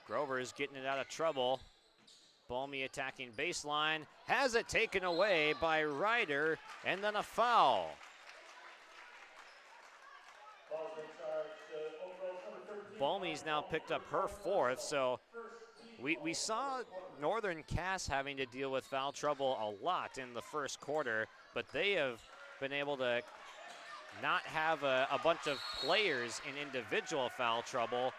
Grover's getting it out of trouble. Bolmy attacking baseline, has it taken away by Ryder, and then a foul. Balmy's now picked up her 4th, so we saw Northern Cass having to deal with foul trouble a lot in the first quarter, but they have been able to not have a bunch of players in individual foul trouble,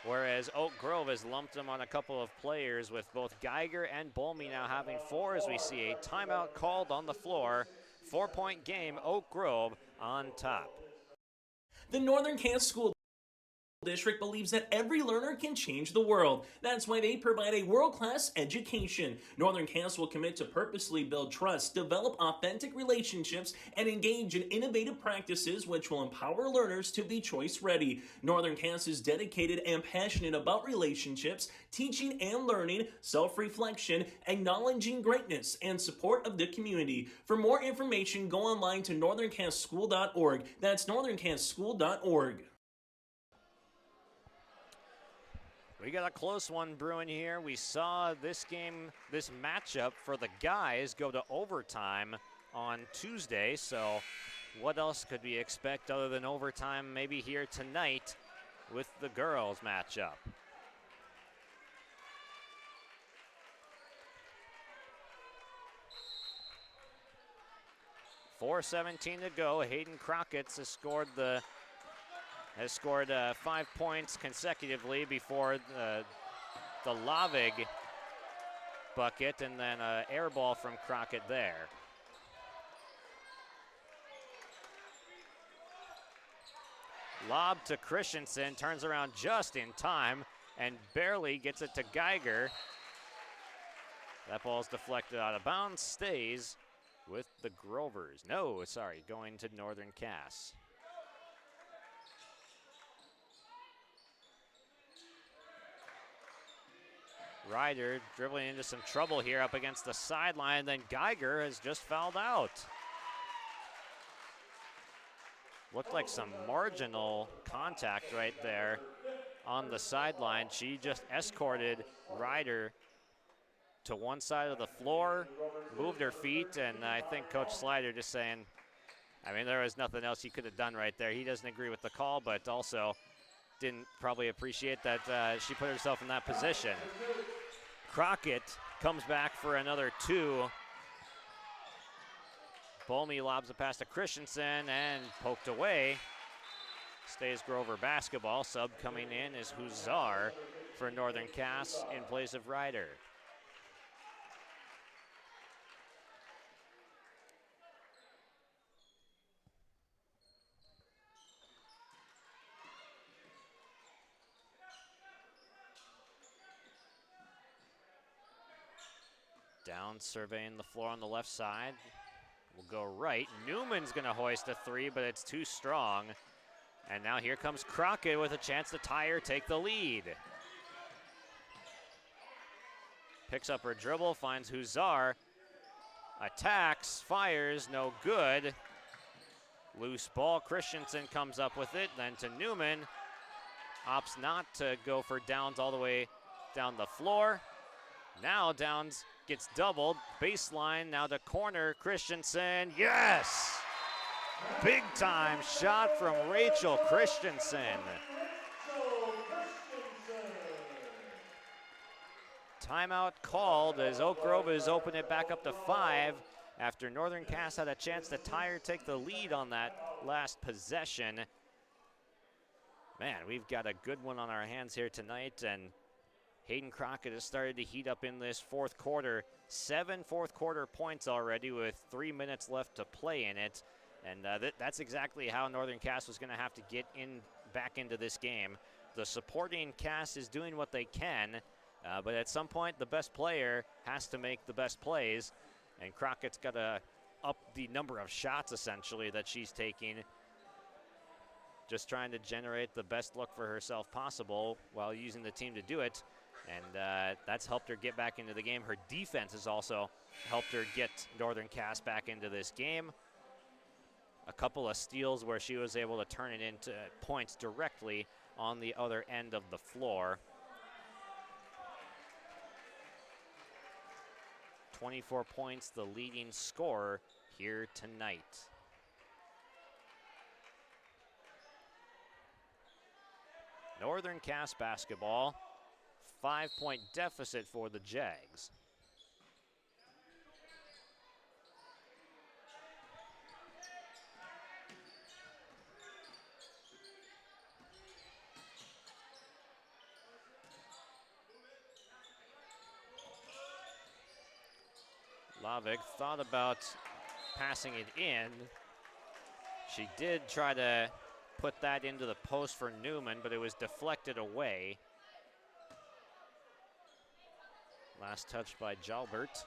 whereas Oak Grove has lumped them on a couple of players, with both Geiger and Balmy now having 4, as we see a timeout called on the floor. 4-point game, Oak Grove on top. The Northern Kansas School District believes that every learner can change the world. That's why they provide a world-class education. Northern Kansas will commit to purposely build trust, develop authentic relationships, and engage in innovative practices which will empower learners to be choice-ready. Northern Kansas is dedicated and passionate about relationships, teaching and learning, self-reflection, acknowledging greatness, and support of the community. For more information, go online to northernkansasschool.org. That's northernkansasschool.org. We got a close one brewing here. We saw this matchup for the guys go to overtime on Tuesday, so what else could we expect other than overtime maybe here tonight with the girls matchup? .4:17 to go. Hayden Crockett has scored 5 points consecutively before the Lavig bucket, and then an air ball from Crockett there. Lob to Christensen, turns around just in time and barely gets it to Geiger. That ball's deflected out of bounds, stays with the Grovers. No, sorry, going to Northern Cass. Ryder dribbling into some trouble here up against the sideline, then Geiger has just fouled out. Looked like some marginal contact right there on the sideline. She just escorted Ryder to one side of the floor, moved her feet, and I think Coach Slider just saying, I mean, there was nothing else he could have done right there. He doesn't agree with the call, but also didn't probably appreciate that she put herself in that position. Crockett comes back for another 2. Balmy lobs a pass to Christensen and poked away. Stays Grover basketball. Sub coming in is Huzar for Northern Cass in place of Ryder. Down surveying the floor on the left side. We'll go right. Newman's going to hoist a 3, but it's too strong. And now here comes Crockett with a chance to tie or take the lead. Picks up her dribble, finds Huzar. Attacks, fires, no good. Loose ball, Christensen comes up with it, then to Newman. Opts not to go for Downs all the way down the floor. Now Downs gets doubled, baseline, now to corner, Christensen, yes! Big time shot from Rachel Christensen. Timeout called as Oak Grove has opened it back up to 5 after Northern Cass had a chance to tie or take the lead on that last possession. Man, we've got a good one on our hands here tonight, and Hayden Crockett has started to heat up in this fourth quarter. 7 fourth quarter points already with 3 minutes left to play in it. And that's exactly how Northern Cass was going to have to get back into this game. The supporting cast is doing what they can, but at some point the best player has to make the best plays. And Crockett's got to up the number of shots essentially that she's taking, just trying to generate the best look for herself possible while using the team to do it. And that's helped her get back into the game. Her defense has also helped her get Northern Cass back into this game. A couple of steals where she was able to turn it into points directly on the other end of the floor. 24 points, the leading scorer here tonight. Northern Cass basketball, 5-point deficit for the Jags. Lavick thought about passing it in. She did try to put that into the post for Newman, but it was deflected away. Last touch by Jalbert.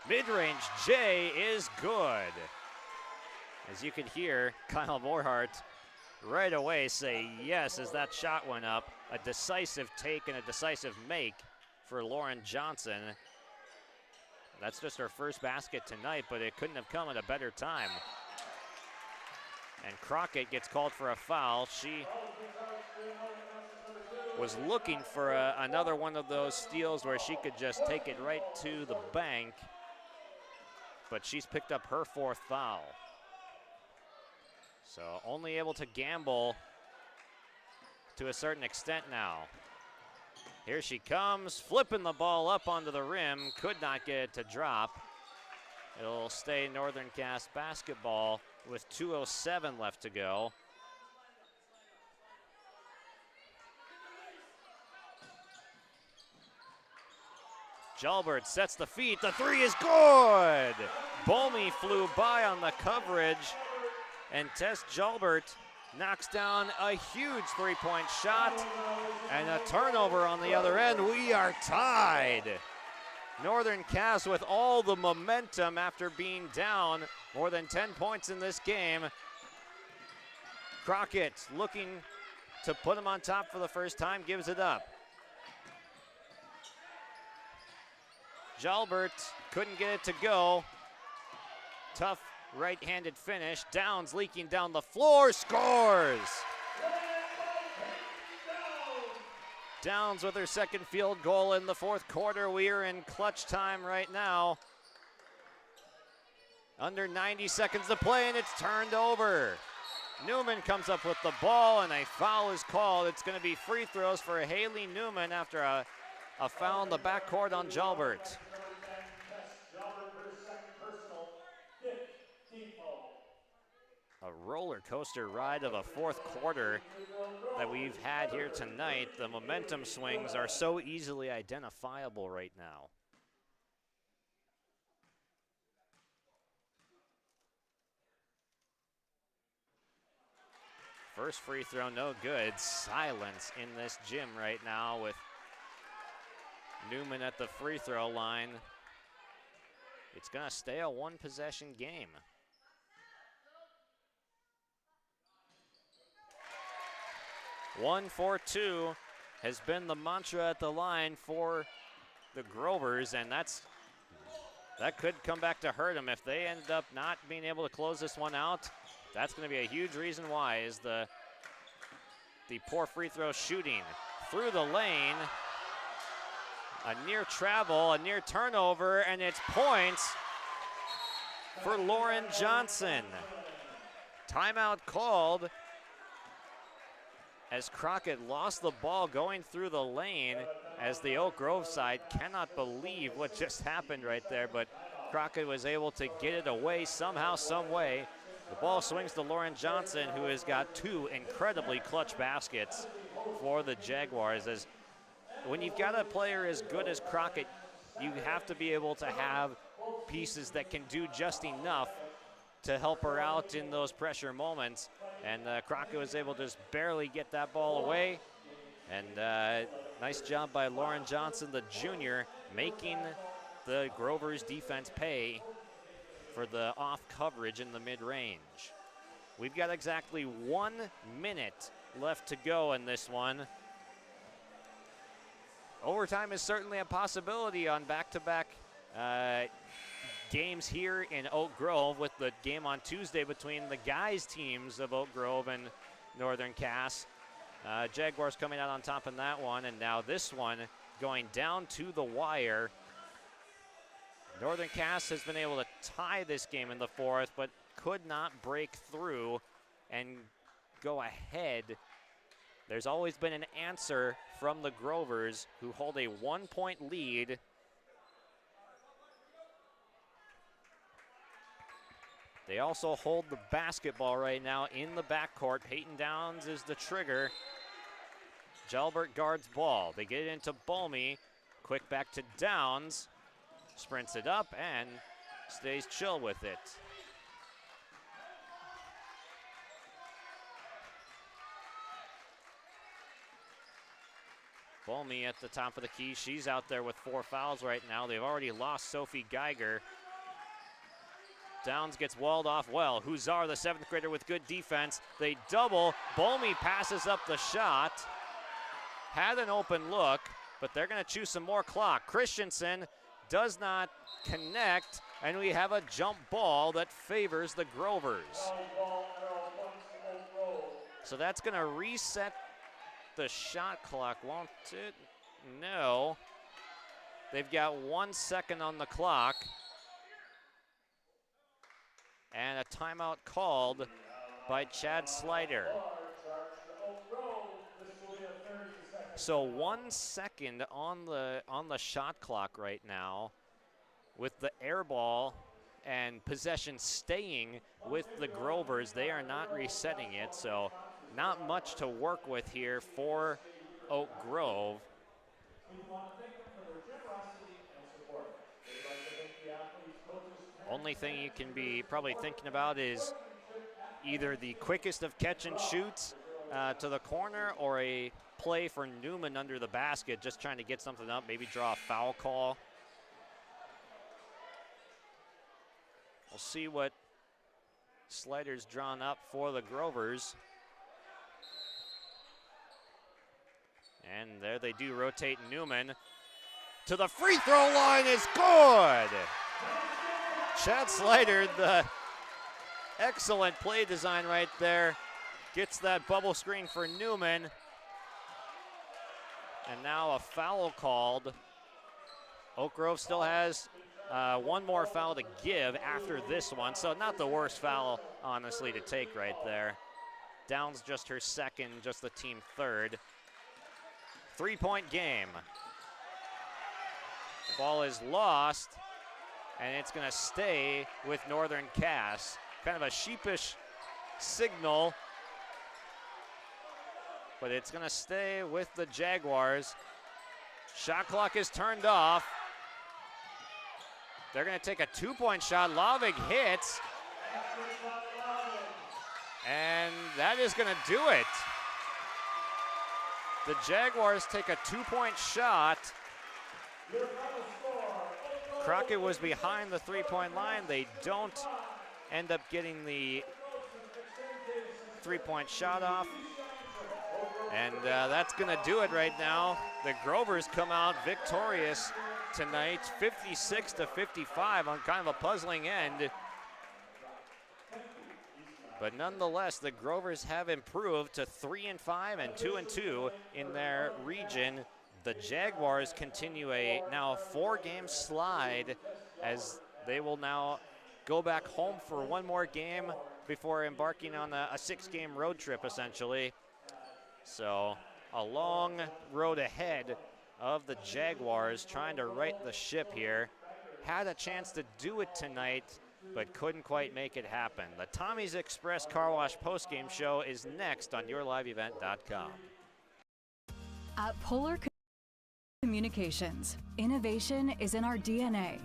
Mid-range J is good. As you could hear, Kyle Morhart right away say yes as that shot went up. A decisive take and a decisive make for Lauren Johnson. That's just her first basket tonight, but it couldn't have come at a better time. And Crockett gets called for a foul. She was looking for another one of those steals where she could just take it right to the bank, but she's picked up her 4th foul. So only able to gamble to a certain extent now. Here she comes, flipping the ball up onto the rim, could not get it to drop. It'll stay Northern Cass basketball with 2:07 left to go. Jalbert sets the feet, the 3 is good! Bomi flew by on the coverage, and Tess Jalbert knocks down a huge 3-point shot and a turnover on the other end. We are tied. Northern Cass with all the momentum after being down more than 10 points in this game. Crockett looking to put them on top for the first time, gives it up. Jalbert couldn't get it to go. Tough right-handed finish. Downs leaking down the floor, scores! Downs with her second field goal in the 4th quarter. We are in clutch time right now. Under 90 seconds to play, and it's turned over. Newman comes up with the ball, and a foul is called. It's going to be free throws for Haley Newman after a foul in the backcourt on Jalbert. A roller coaster ride of a 4th quarter that we've had here tonight. The momentum swings are so easily identifiable right now. First free throw, no good. Silence in this gym right now with Newman at the free throw line. It's going to stay a 1-possession game. One for 2 has been the mantra at the line for the Grovers, and that could come back to hurt them if they end up not being able to close this one out. That's going to be a huge reason why, is the poor free throw shooting through the lane. A near travel, a near turnover, and it's points for Lauren Johnson. Timeout called as Crockett lost the ball going through the lane, as the Oak Grove side cannot believe what just happened right there, but Crockett was able to get it away somehow, some way. The ball swings to Lauren Johnson, who has got 2 incredibly clutch baskets for the Jaguars. As when you've got a player as good as Crockett, you have to be able to have pieces that can do just enough to help her out in those pressure moments. And Crockett was able to just barely get that ball away. And nice job by Lauren Johnson, the junior, making the Grovers defense pay for the off coverage in the mid-range. We've got exactly 1 minute left to go in this one. Overtime is certainly a possibility on back-to-back games here in Oak Grove, with the game on Tuesday between the guys teams of Oak Grove and Northern Cass. Jaguars coming out on top in that one, and now this one going down to the wire. Northern Cass has been able to tie this game in the 4th, but could not break through and go ahead. There's always been an answer from the Grovers, who hold a 1-point lead. They also hold the basketball right now in the backcourt. Peyton Downs is the trigger. Jalbert guards ball. They get it into Bolmy. Quick back to Downs. Sprints it up and stays chill with it. Bolmy at the top of the key. She's out there with 4 fouls right now. They've already lost Sophie Geiger. Downs gets walled off well. Huzar, the 7th grader, with good defense. They double. Bolmy passes up the shot. Had an open look, but they're going to choose some more clock. Christensen does not connect, and we have a jump ball that favors the Grovers. So that's going to reset the shot clock, won't it? No. They've got 1 second on the clock. And a timeout called by Chad Slider. So 1 second on the shot clock right now, with the air ball and possession staying with the Grovers. They are not resetting it, so not much to work with here for Oak Grove. Only thing you can be probably thinking about is either the quickest of catch and shoots to the corner, or a play for Newman under the basket, just trying to get something up, maybe draw a foul call. We'll see what Slider's drawn up for the Grovers. And there they do rotate Newman to the free throw line. Is good. Chad Slider, the excellent play design right there, gets that bubble screen for Newman. And now a foul called. Oak Grove still has one more foul to give after this one, so not the worst foul, honestly, to take right there. Downs just her second, just the team third. 3-point game. Ball is lost, and it's going to stay with Northern Cass. Kind of a sheepish signal, but it's going to stay with the Jaguars. Shot clock is turned off. They're going to take a 2-point shot. Lavig hits, and that is going to do it. The Jaguars take a 2-point shot. Crockett was behind the 3-point line. They don't end up getting the 3-point shot off. And that's going to do it right now. The Grovers come out victorious tonight, 56-55 on kind of a puzzling end. But nonetheless, the Grovers have improved to 3-5 and 2-2 in their region. The Jaguars continue a now 4-game slide, as they will now go back home for one more game before embarking on a 6-game road trip, essentially. So a long road ahead of the Jaguars, trying to right the ship here. Had a chance to do it tonight, but couldn't quite make it happen. The Tommy's Express Car Wash postgame show is next on yourliveevent.com. At Polar Communications, innovation is in our DNA.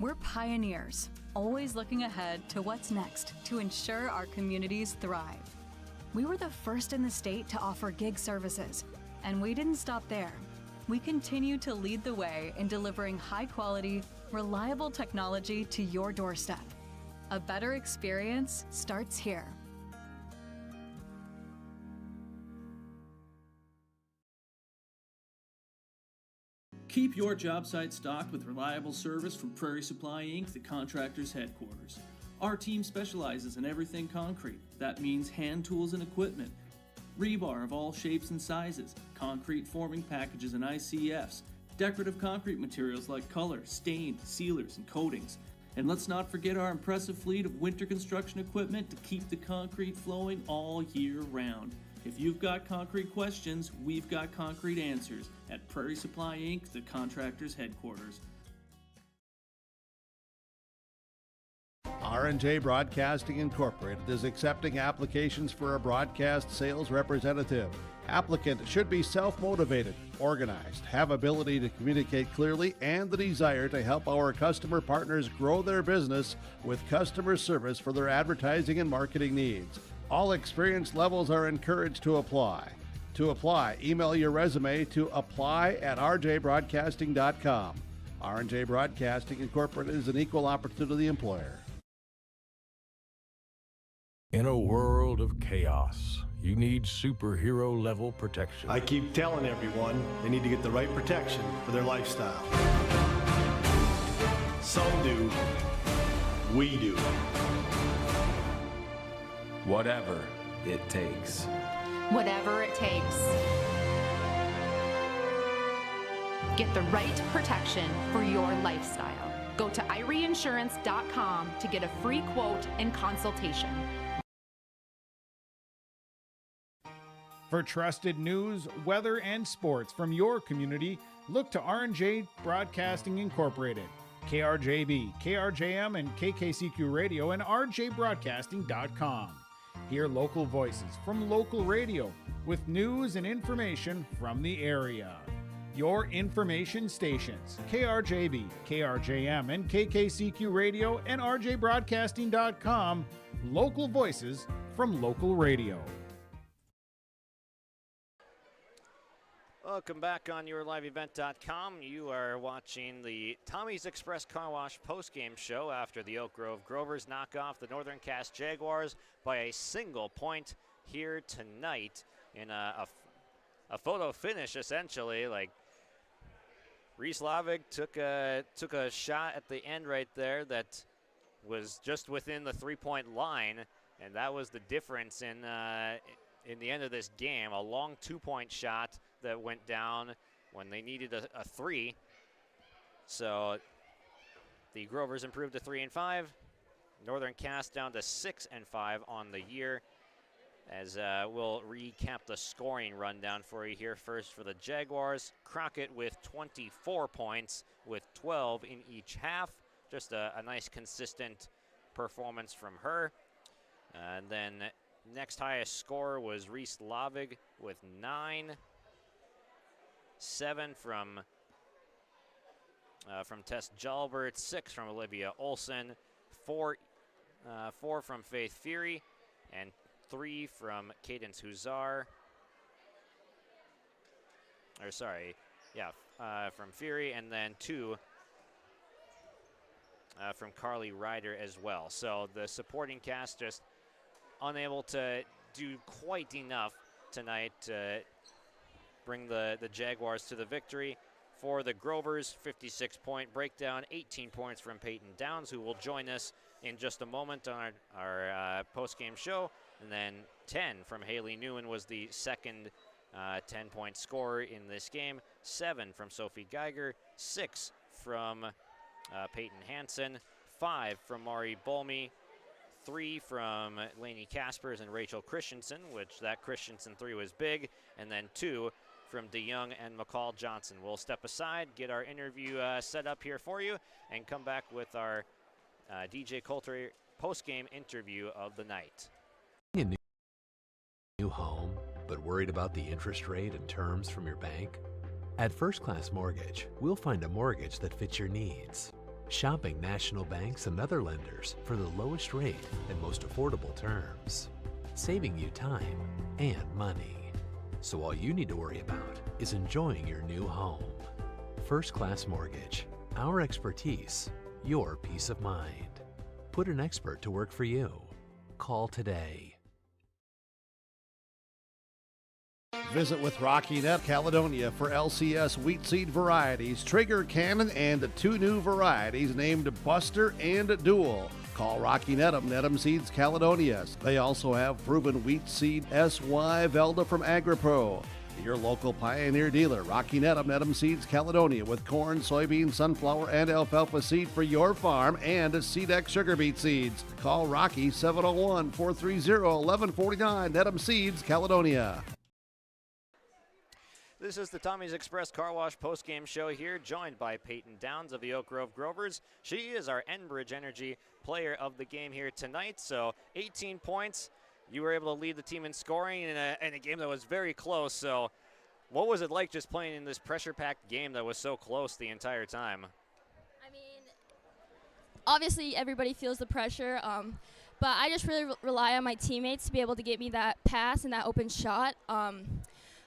We're pioneers, always looking ahead to what's next to ensure our communities thrive. We were the first in the state to offer gig services, and we didn't stop there. We continue to lead the way in delivering high-quality, reliable technology to your doorstep. A better experience starts here. Keep your job site stocked with reliable service from Prairie Supply Inc., the contractor's headquarters. Our team specializes in everything concrete. That means hand tools and equipment, rebar of all shapes and sizes, concrete forming packages and ICFs, decorative concrete materials like color, stain, sealers, and coatings, And let's not forget our impressive fleet of winter construction equipment to keep the concrete flowing all year round. If you've got concrete questions, we've got concrete answers at Prairie Supply Inc., the contractor's headquarters. R&J Broadcasting Incorporated is accepting applications for a broadcast sales representative. Applicant should be self-motivated, organized, have ability to communicate clearly, and the desire to help our customer partners grow their business with customer service for their advertising and marketing needs. All experience levels are encouraged to apply. To apply, email your resume to apply@rjbroadcasting.com. R&J Broadcasting Incorporated is an equal opportunity employer. In a world of chaos, you need superhero-level protection. I keep telling everyone they need to get the right protection for their lifestyle. Some do. We do. Whatever it takes. Whatever it takes. Get the right protection for your lifestyle. Go to IRIinsurance.com to get a free quote and consultation. For trusted news, weather, and sports from your community, look to R&J Broadcasting Incorporated, KRJB, KRJM, and KKCQ Radio, and rjbroadcasting.com. Hear local voices from local radio with news and information from the area. Your information stations, KRJB, KRJM, and KKCQ Radio, and rjbroadcasting.com. Local voices from local radio. Welcome back on yourliveevent.com. You are watching the Tommy's Express Car Wash postgame show after the Oak Grove Grovers knock off the Northern Cass Jaguars by a single point here tonight in a photo finish, essentially. Like, Reese Lavig took a shot at the end right there that was just within the three-point line, and that was the difference in the end of this game. A long two-point shot that went down when they needed a three. So the Grovers improved to 3-5. Northern Cass down to 6-5 on the year. As we'll recap the scoring rundown for you here. First for the Jaguars, Crockett with 24 points with 12 in each half. Just a nice consistent performance from her. And then next highest score was Reese Lavig with 9. 7 from Tess Jalbert, 6 from Olivia Olson, 4 from Faith Fury, and 3 from Cadence Huzar. From Fury, and then 2 from Carly Ryder as well. So the supporting cast just unable to do quite enough tonight to bring the Jaguars to the victory. For the Grovers, 56-point breakdown, 18 points from Peyton Downs, who will join us in just a moment on our post-game show. And then 10 from Haley Newen was the second 10-point scorer in this game. 7 from Sophie Geiger, 6 from Peyton Hansen, 5 from Mari Bolmy, 3 from Lainey Kaspers and Rachel Christensen, which that Christensen 3 was big, and then 2 from DeYoung and McCall Johnson. We'll step aside, get our interview set up here for you, and come back with our DJ Coulter post-game interview of the night. A new home, but worried about the interest rate and terms from your bank? At First Class Mortgage, we'll find a mortgage that fits your needs. Shopping national banks and other lenders for the lowest rate and most affordable terms, saving you time and money. So all you need to worry about is enjoying your new home. First Class Mortgage, our expertise, your peace of mind. Put an expert to work for you. Call today. Visit with Rocky Net Caledonia for LCS wheat seed varieties, Trigger Cannon, and 2 new varieties named Buster and Dual. Call Rocky Netum Seeds Caledonia. They also have proven wheat seed SY Velda from AgriPro. Your local Pioneer dealer, Rocky Needham Seeds Caledonia, with corn, soybean, sunflower, and alfalfa seed for your farm and SeedX sugar beet seeds. Call Rocky 701-430-1149. Needham Seeds Caledonia. This is the Tommy's Express Car Wash post-game show here, joined by Peyton Downs of the Oak Grove Grovers. She is our Enbridge Energy player of the game here tonight. So 18 points. You were able to lead the team in scoring in a game that was very close. So what was it like just playing in this pressure-packed game that was so close the entire time? I mean, obviously everybody feels the pressure, but I just really rely on my teammates to be able to get me that pass and that open shot.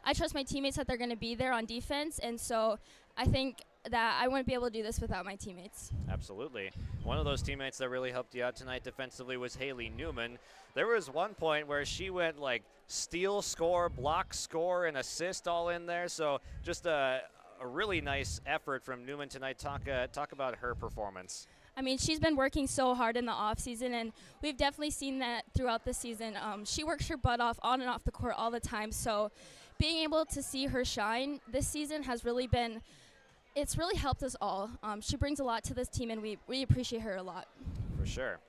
I trust my teammates that they're going to be there on defense, and so I think that I wouldn't be able to do this without my teammates. Absolutely. One of those teammates that really helped you out tonight defensively was Haley Newman. There was one point where she went like steal, score, block, score, and assist all in there. So just a really nice effort from Newman tonight. Talk about her performance. I mean, she's been working so hard in the offseason, and we've definitely seen that throughout the season. She works her butt off on and off the court all the time. So being able to see her shine this season has really been, it's really helped us all. She brings a lot to this team, and we appreciate her a lot. For sure.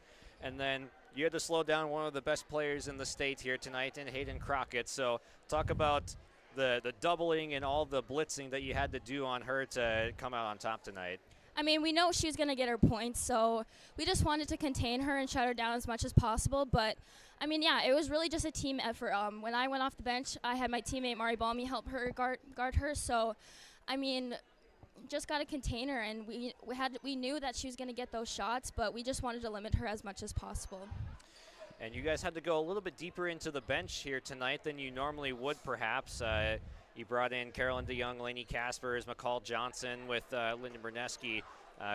And then you had to slow down one of the best players in the state here tonight in Hayden Crockett. So talk about the doubling and all the blitzing that you had to do on her to come out on top tonight. I mean, we know she was going to get her points, so we just wanted to contain her and shut her down as much as possible. But, I mean, yeah, it was really just a team effort. When I went off the bench, I had my teammate Mari Balmy help her guard her. So, I mean, just got to contain her, and we knew that she was going to get those shots, but we just wanted to limit her as much as possible. And you guys had to go a little bit deeper into the bench here tonight than you normally would, perhaps. You brought in Carolyn DeYoung, Lainey Caspers, McCall Johnson, with Lyndon Berneski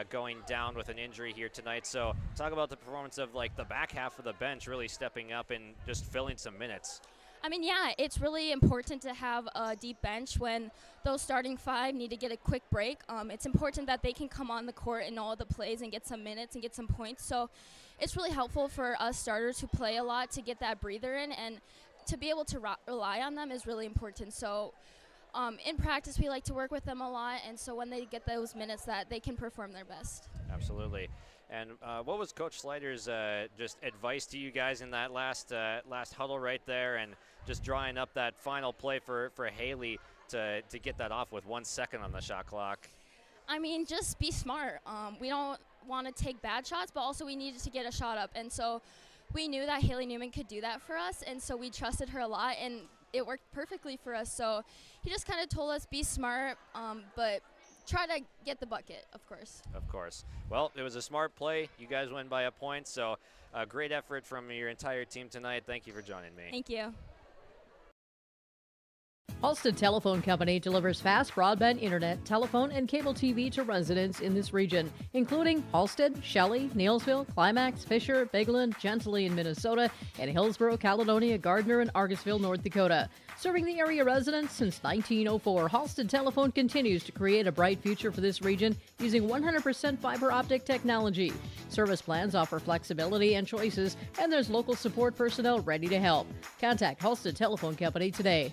going down with an injury here tonight. So talk about the performance of like the back half of the bench really stepping up and just filling some minutes. I mean, yeah, it's really important to have a deep bench when those starting five need to get a quick break. It's important that they can come on the court in all the plays and get some minutes and get some points. So it's really helpful for us starters who play a lot to get that breather in, and to be able to rely on them is really important. So in practice, we like to work with them a lot, and so when they get those minutes, that they can perform their best. Absolutely. And what was Coach Slider's just advice to you guys in that last huddle right there, and just drawing up that final play for Haley to get that off with 1 second on the shot clock? I mean, just be smart. We don't want to take bad shots, but also we needed to get a shot up, and so we knew that Haley Newman could do that for us, and so we trusted her a lot, and it worked perfectly for us. So he just kind of told us, be smart, but try to get the bucket, of course. Of course. Well, it was a smart play. You guys win by a point, so a great effort from your entire team tonight. Thank you for joining me. Thank you. Halstead Telephone Company delivers fast broadband internet, telephone, and cable TV to residents in this region, including Halstead, Shelley, Neilsville, Climax, Fisher, Bigland, Gentilly in Minnesota, and Hillsborough, Caledonia, Gardner, and Argosville, North Dakota. Serving the area residents since 1904, Halstead Telephone continues to create a bright future for this region using 100% fiber optic technology. Service plans offer flexibility and choices, and there's local support personnel ready to help. Contact Halstead Telephone Company today.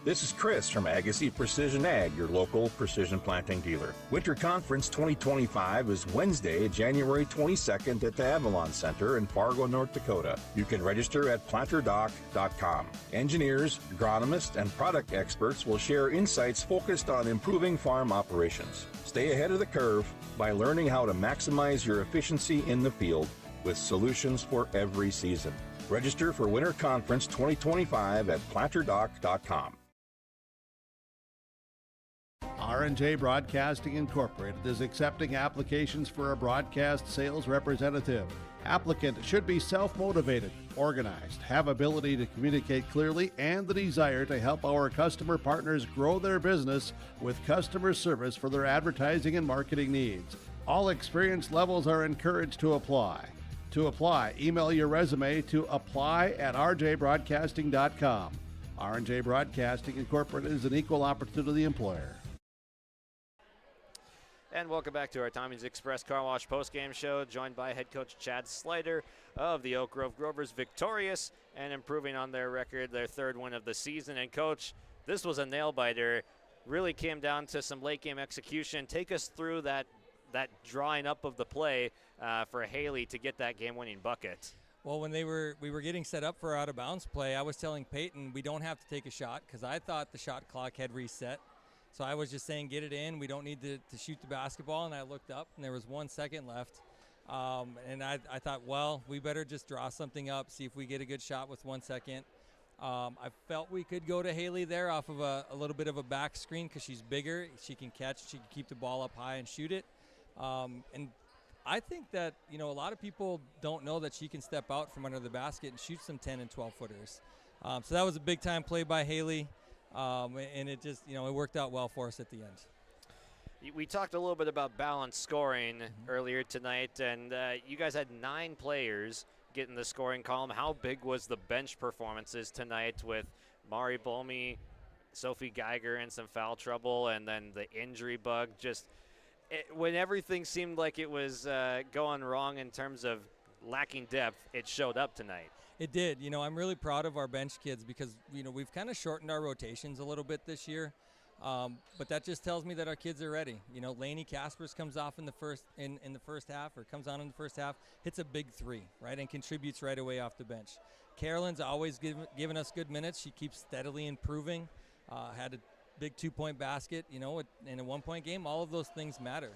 This is Chris from Agassi Precision Ag, your local precision planting dealer. Winter Conference 2025 is Wednesday, January 22nd at the Avalon Center in Fargo, North Dakota. You can register at planterdoc.com. Engineers, agronomists, and product experts will share insights focused on improving farm operations. Stay ahead of the curve by learning how to maximize your efficiency in the field with solutions for every season. Register for Winter Conference 2025 at planterdoc.com. R&J Broadcasting Incorporated is accepting applications for a broadcast sales representative. Applicant should be self-motivated, organized, have ability to communicate clearly, and the desire to help our customer partners grow their business with customer service for their advertising and marketing needs. All experience levels are encouraged to apply. To apply, email your resume to apply@rjbroadcasting.com. R&J Broadcasting Incorporated is an equal opportunity employer. And welcome back to our Tommy's Express Car Wash postgame show, joined by head coach Chad Slider of the Oak Grove Grovers, victorious and improving on their record, their third win of the season. And coach, this was a nail-biter. Really came down to some late game execution. Take us through that drawing up of the play for Haley to get that game-winning bucket. Well, when we were getting set up for out-of-bounds play, I was telling Peyton we don't have to take a shot because I thought the shot clock had reset. So I was just saying, get it in. We don't need to shoot the basketball. And I looked up, and there was 1 second left. And I thought, well, we better just draw something up, see if we get a good shot with 1 second. I felt we could go to Haley there off of a little bit of a back screen because she's bigger. She can catch. She can keep the ball up high and shoot it. And I think that, a lot of people don't know that she can step out from under the basket and shoot some 10 and 12-footers. So that was a big-time play by Haley. And it just, it worked out well for us at the end. We talked a little bit about balanced scoring earlier tonight, and you guys had 9 players get in the scoring column. How big was the bench performances tonight with Mari Bolmy, Sophie Geiger in some foul trouble, and then the injury bug? When everything seemed like it was going wrong in terms of lacking depth, it showed up tonight. It did. I'm really proud of our bench kids because, we've kind of shortened our rotations a little bit this year. But that just tells me that our kids are ready. Lainey Caspers comes off in the first half, or comes on in the first half, hits a big 3, right, and contributes right away off the bench. Carolyn's always given us good minutes. She keeps steadily improving. Had a big 2-point basket, in a 1-point game. All of those things matter.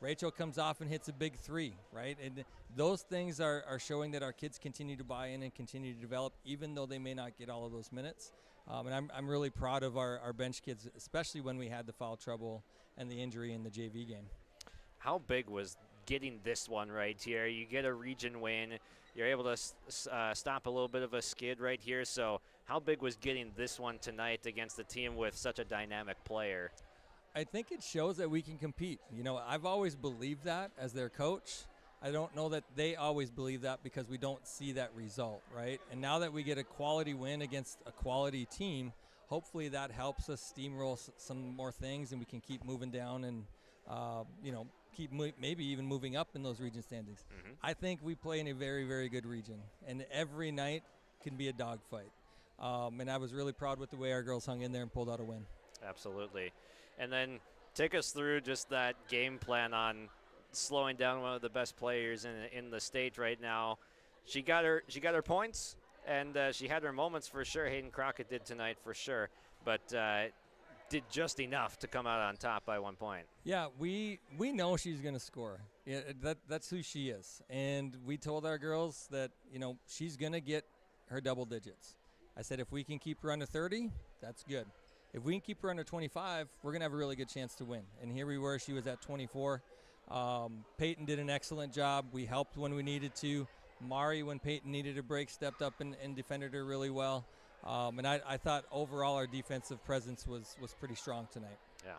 Rachel comes off and hits a big 3, right? And those things are showing that our kids continue to buy in and continue to develop, even though they may not get all of those minutes. And I'm really proud of our bench kids, especially when we had the foul trouble and the injury in the JV game. How big was getting this one right here? You get a region win. You're able to stop a little bit of a skid right here. So how big was getting this one tonight against a team with such a dynamic player? I think it shows that we can compete. I've always believed that as their coach. I don't know that they always believe that because we don't see that result, right? And now that we get a quality win against a quality team, hopefully that helps us steamroll some more things and we can keep moving down and, keep maybe even moving up in those region standings. Mm-hmm. I think we play in a very, very good region, and every night can be a dogfight. And I was really proud with the way our girls hung in there and pulled out a win. Absolutely. And then take us through just that game plan on slowing down one of the best players in the state right now. She got her points, and she had her moments for sure. Hayden Crockett did tonight for sure, but did just enough to come out on top by 1 point. Yeah, we know she's going to score. Yeah, that's who she is. And we told our girls that, she's going to get her double digits. I said if we can keep her under 30, that's good. If we can keep her under 25, we're going to have a really good chance to win. And here we were. She was at 24. Peyton did an excellent job. We helped when we needed to. Mari, when Peyton needed a break, stepped up and defended her really well. And I thought overall our defensive presence was pretty strong tonight. Yeah.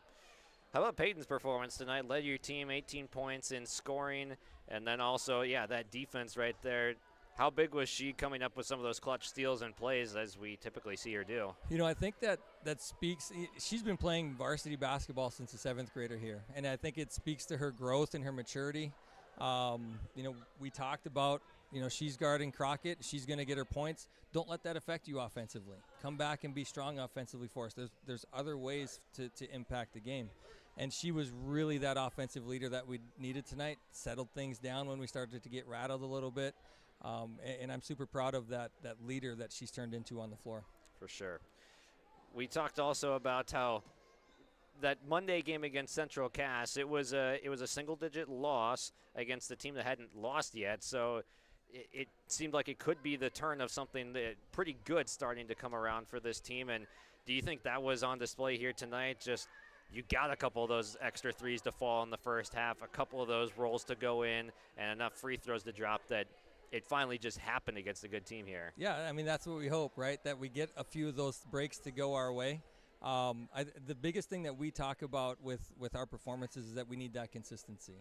How about Peyton's performance tonight? Led your team 18 points in scoring. And then also, that defense right there. How big was she coming up with some of those clutch steals and plays as we typically see her do? I think that speaks – she's been playing varsity basketball since a 7th grader here, and I think it speaks to her growth and her maturity. We talked about, she's guarding Crockett. She's going to get her points. Don't let that affect you offensively. Come back and be strong offensively for us. There's other ways to impact the game. And she was really that offensive leader that we needed tonight, settled things down when we started to get rattled a little bit. And I'm super proud of that leader that she's turned into on the floor. For sure. We talked also about how that Monday game against Central Cass, it was a single-digit loss against the team that hadn't lost yet. So it seemed like it could be the turn of something that pretty good starting to come around for this team. And do you think that was on display here tonight? Just you got a couple of those extra threes to fall in the first half, a couple of those rolls to go in, and enough free throws to drop that it finally just happened against a good team here. Yeah, I mean, that's what we hope, right? That we get a few of those breaks to go our way. The biggest thing that we talk about with our performances is that we need that consistency.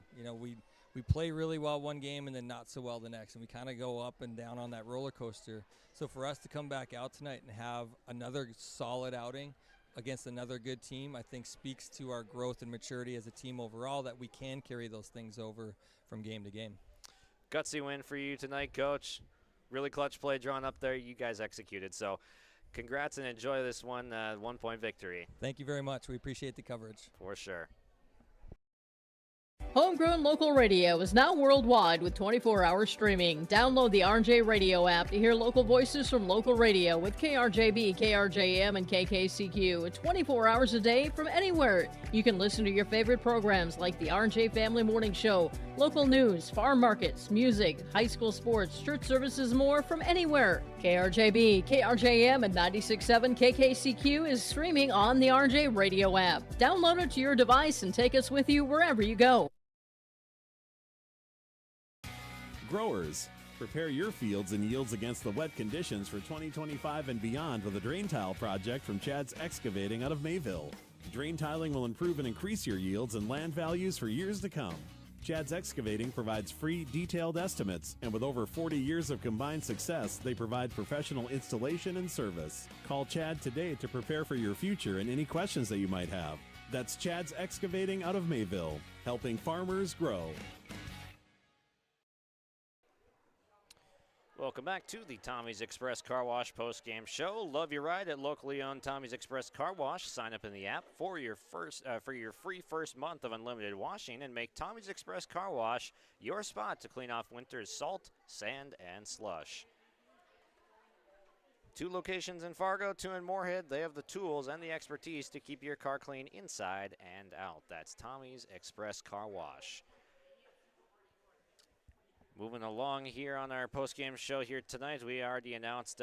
We play really well one game and then not so well the next, and we kind of go up and down on that roller coaster. So for us to come back out tonight and have another solid outing, against another good team, I think speaks to our growth and maturity as a team overall, that we can carry those things over from game to game. Gutsy win for you tonight, Coach. Really clutch play drawn up there. You guys executed. So congrats and enjoy this one 1-point victory. Thank you very much. We appreciate the coverage. For sure. Homegrown local radio is now worldwide with 24-hour streaming. Download the RJ Radio app to hear local voices from local radio with KRJB, KRJM, and KKCQ 24 hours a day from anywhere. You can listen to your favorite programs like the RJ Family Morning Show, local news, farm markets, music, high school sports, church services, more from anywhere. KRJB, KRJM, and 96.7 KKCQ is streaming on the RJ Radio app. Download it to your device and take us with you wherever you go. Growers, prepare your fields and yields against the wet conditions for 2025 and beyond with a drain tile project from Chad's Excavating out of Mayville. Drain tiling will improve and increase your yields and land values for years to come. Chad's Excavating provides free, detailed estimates, and with over 40 years of combined success, they provide professional installation and service. Call Chad today to prepare for your future and any questions that you might have. That's Chad's Excavating out of Mayville, helping farmers grow. Welcome back to the Tommy's Express Car Wash post-game show. Love your ride at locally owned Tommy's Express Car Wash. Sign up in the app for your free first month of unlimited washing and make Tommy's Express Car Wash your spot to clean off winter's salt, sand, and slush. 2 locations in Fargo, 2 in Moorhead. They have the tools and the expertise to keep your car clean inside and out. That's Tommy's Express Car Wash. Moving along here on our post-game show here tonight, we already announced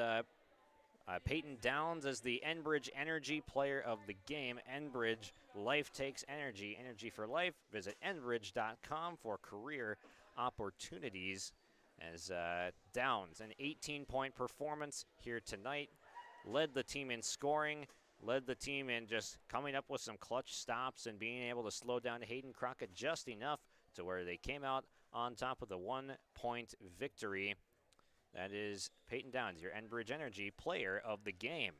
Peyton Downs as the Enbridge Energy Player of the Game. Enbridge, life takes energy. Energy for life. Visit enbridge.com for career opportunities. As Downs, an 18-point performance here tonight, led the team in scoring, led the team in just coming up with some clutch stops and being able to slow down Hayden Crockett just enough to where they came out on top with a 1-point victory. That is Peyton Downs, your Enbridge Energy Player of the Game.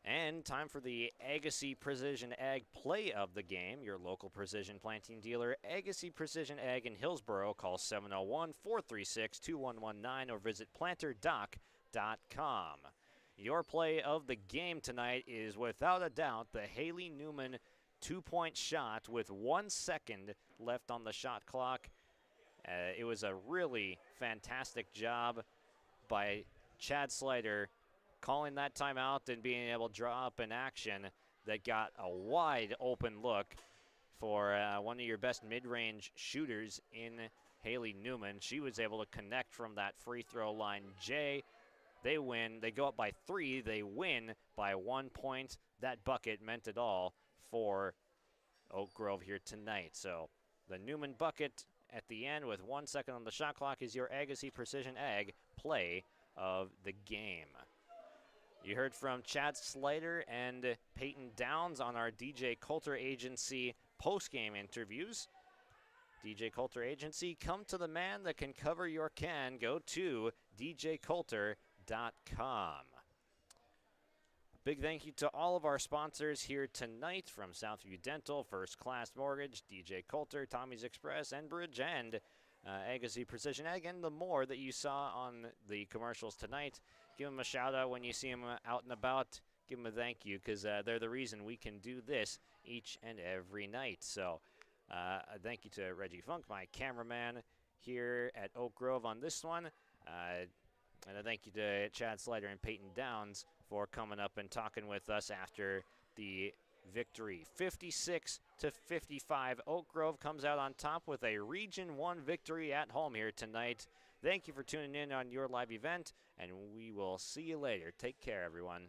And time for the Agassiz Precision Ag Play of the Game, your local precision planting dealer, Agassiz Precision Ag in Hillsboro. Call 701-436-2119 or visit planterdoc.com. Your play of the game tonight is without a doubt the Haley Newman 2-point shot with 1 second left on the shot clock. It was a really fantastic job by Chad Slider calling that timeout and being able to draw up an action that got a wide open look for one of your best mid-range shooters in Haley Newman. She was able to connect from that free throw line. They win. They go up by 3. They win by 1 point. That bucket meant it all for Oak Grove here tonight. So the Newman bucket at the end with 1 second on the shot clock is your Agassiz Precision Ag Play of the Game. You heard from Chad Slider and Peyton Downs on our DJ Coulter Agency post-game interviews. DJ Coulter Agency, come to the man that can cover your can. Go to djcoulter.com. Big thank you to all of our sponsors here tonight, from Southview Dental, First Class Mortgage, DJ Coulter, Tommy's Express, Enbridge, and Agassiz Precision Ag, and the more that you saw on the commercials tonight. Give them a shout out when you see them out and about. Give them a thank you, because they're the reason we can do this each and every night. So a thank you to Reggie Funk, my cameraman here at Oak Grove on this one. And a thank you to Chad Slider and Peyton Downs for coming up and talking with us after the victory. 56-55. Oak Grove comes out on top with a Region 1 victory at home here tonight. Thank you for tuning in on your live event, and we will see you later. Take care, everyone.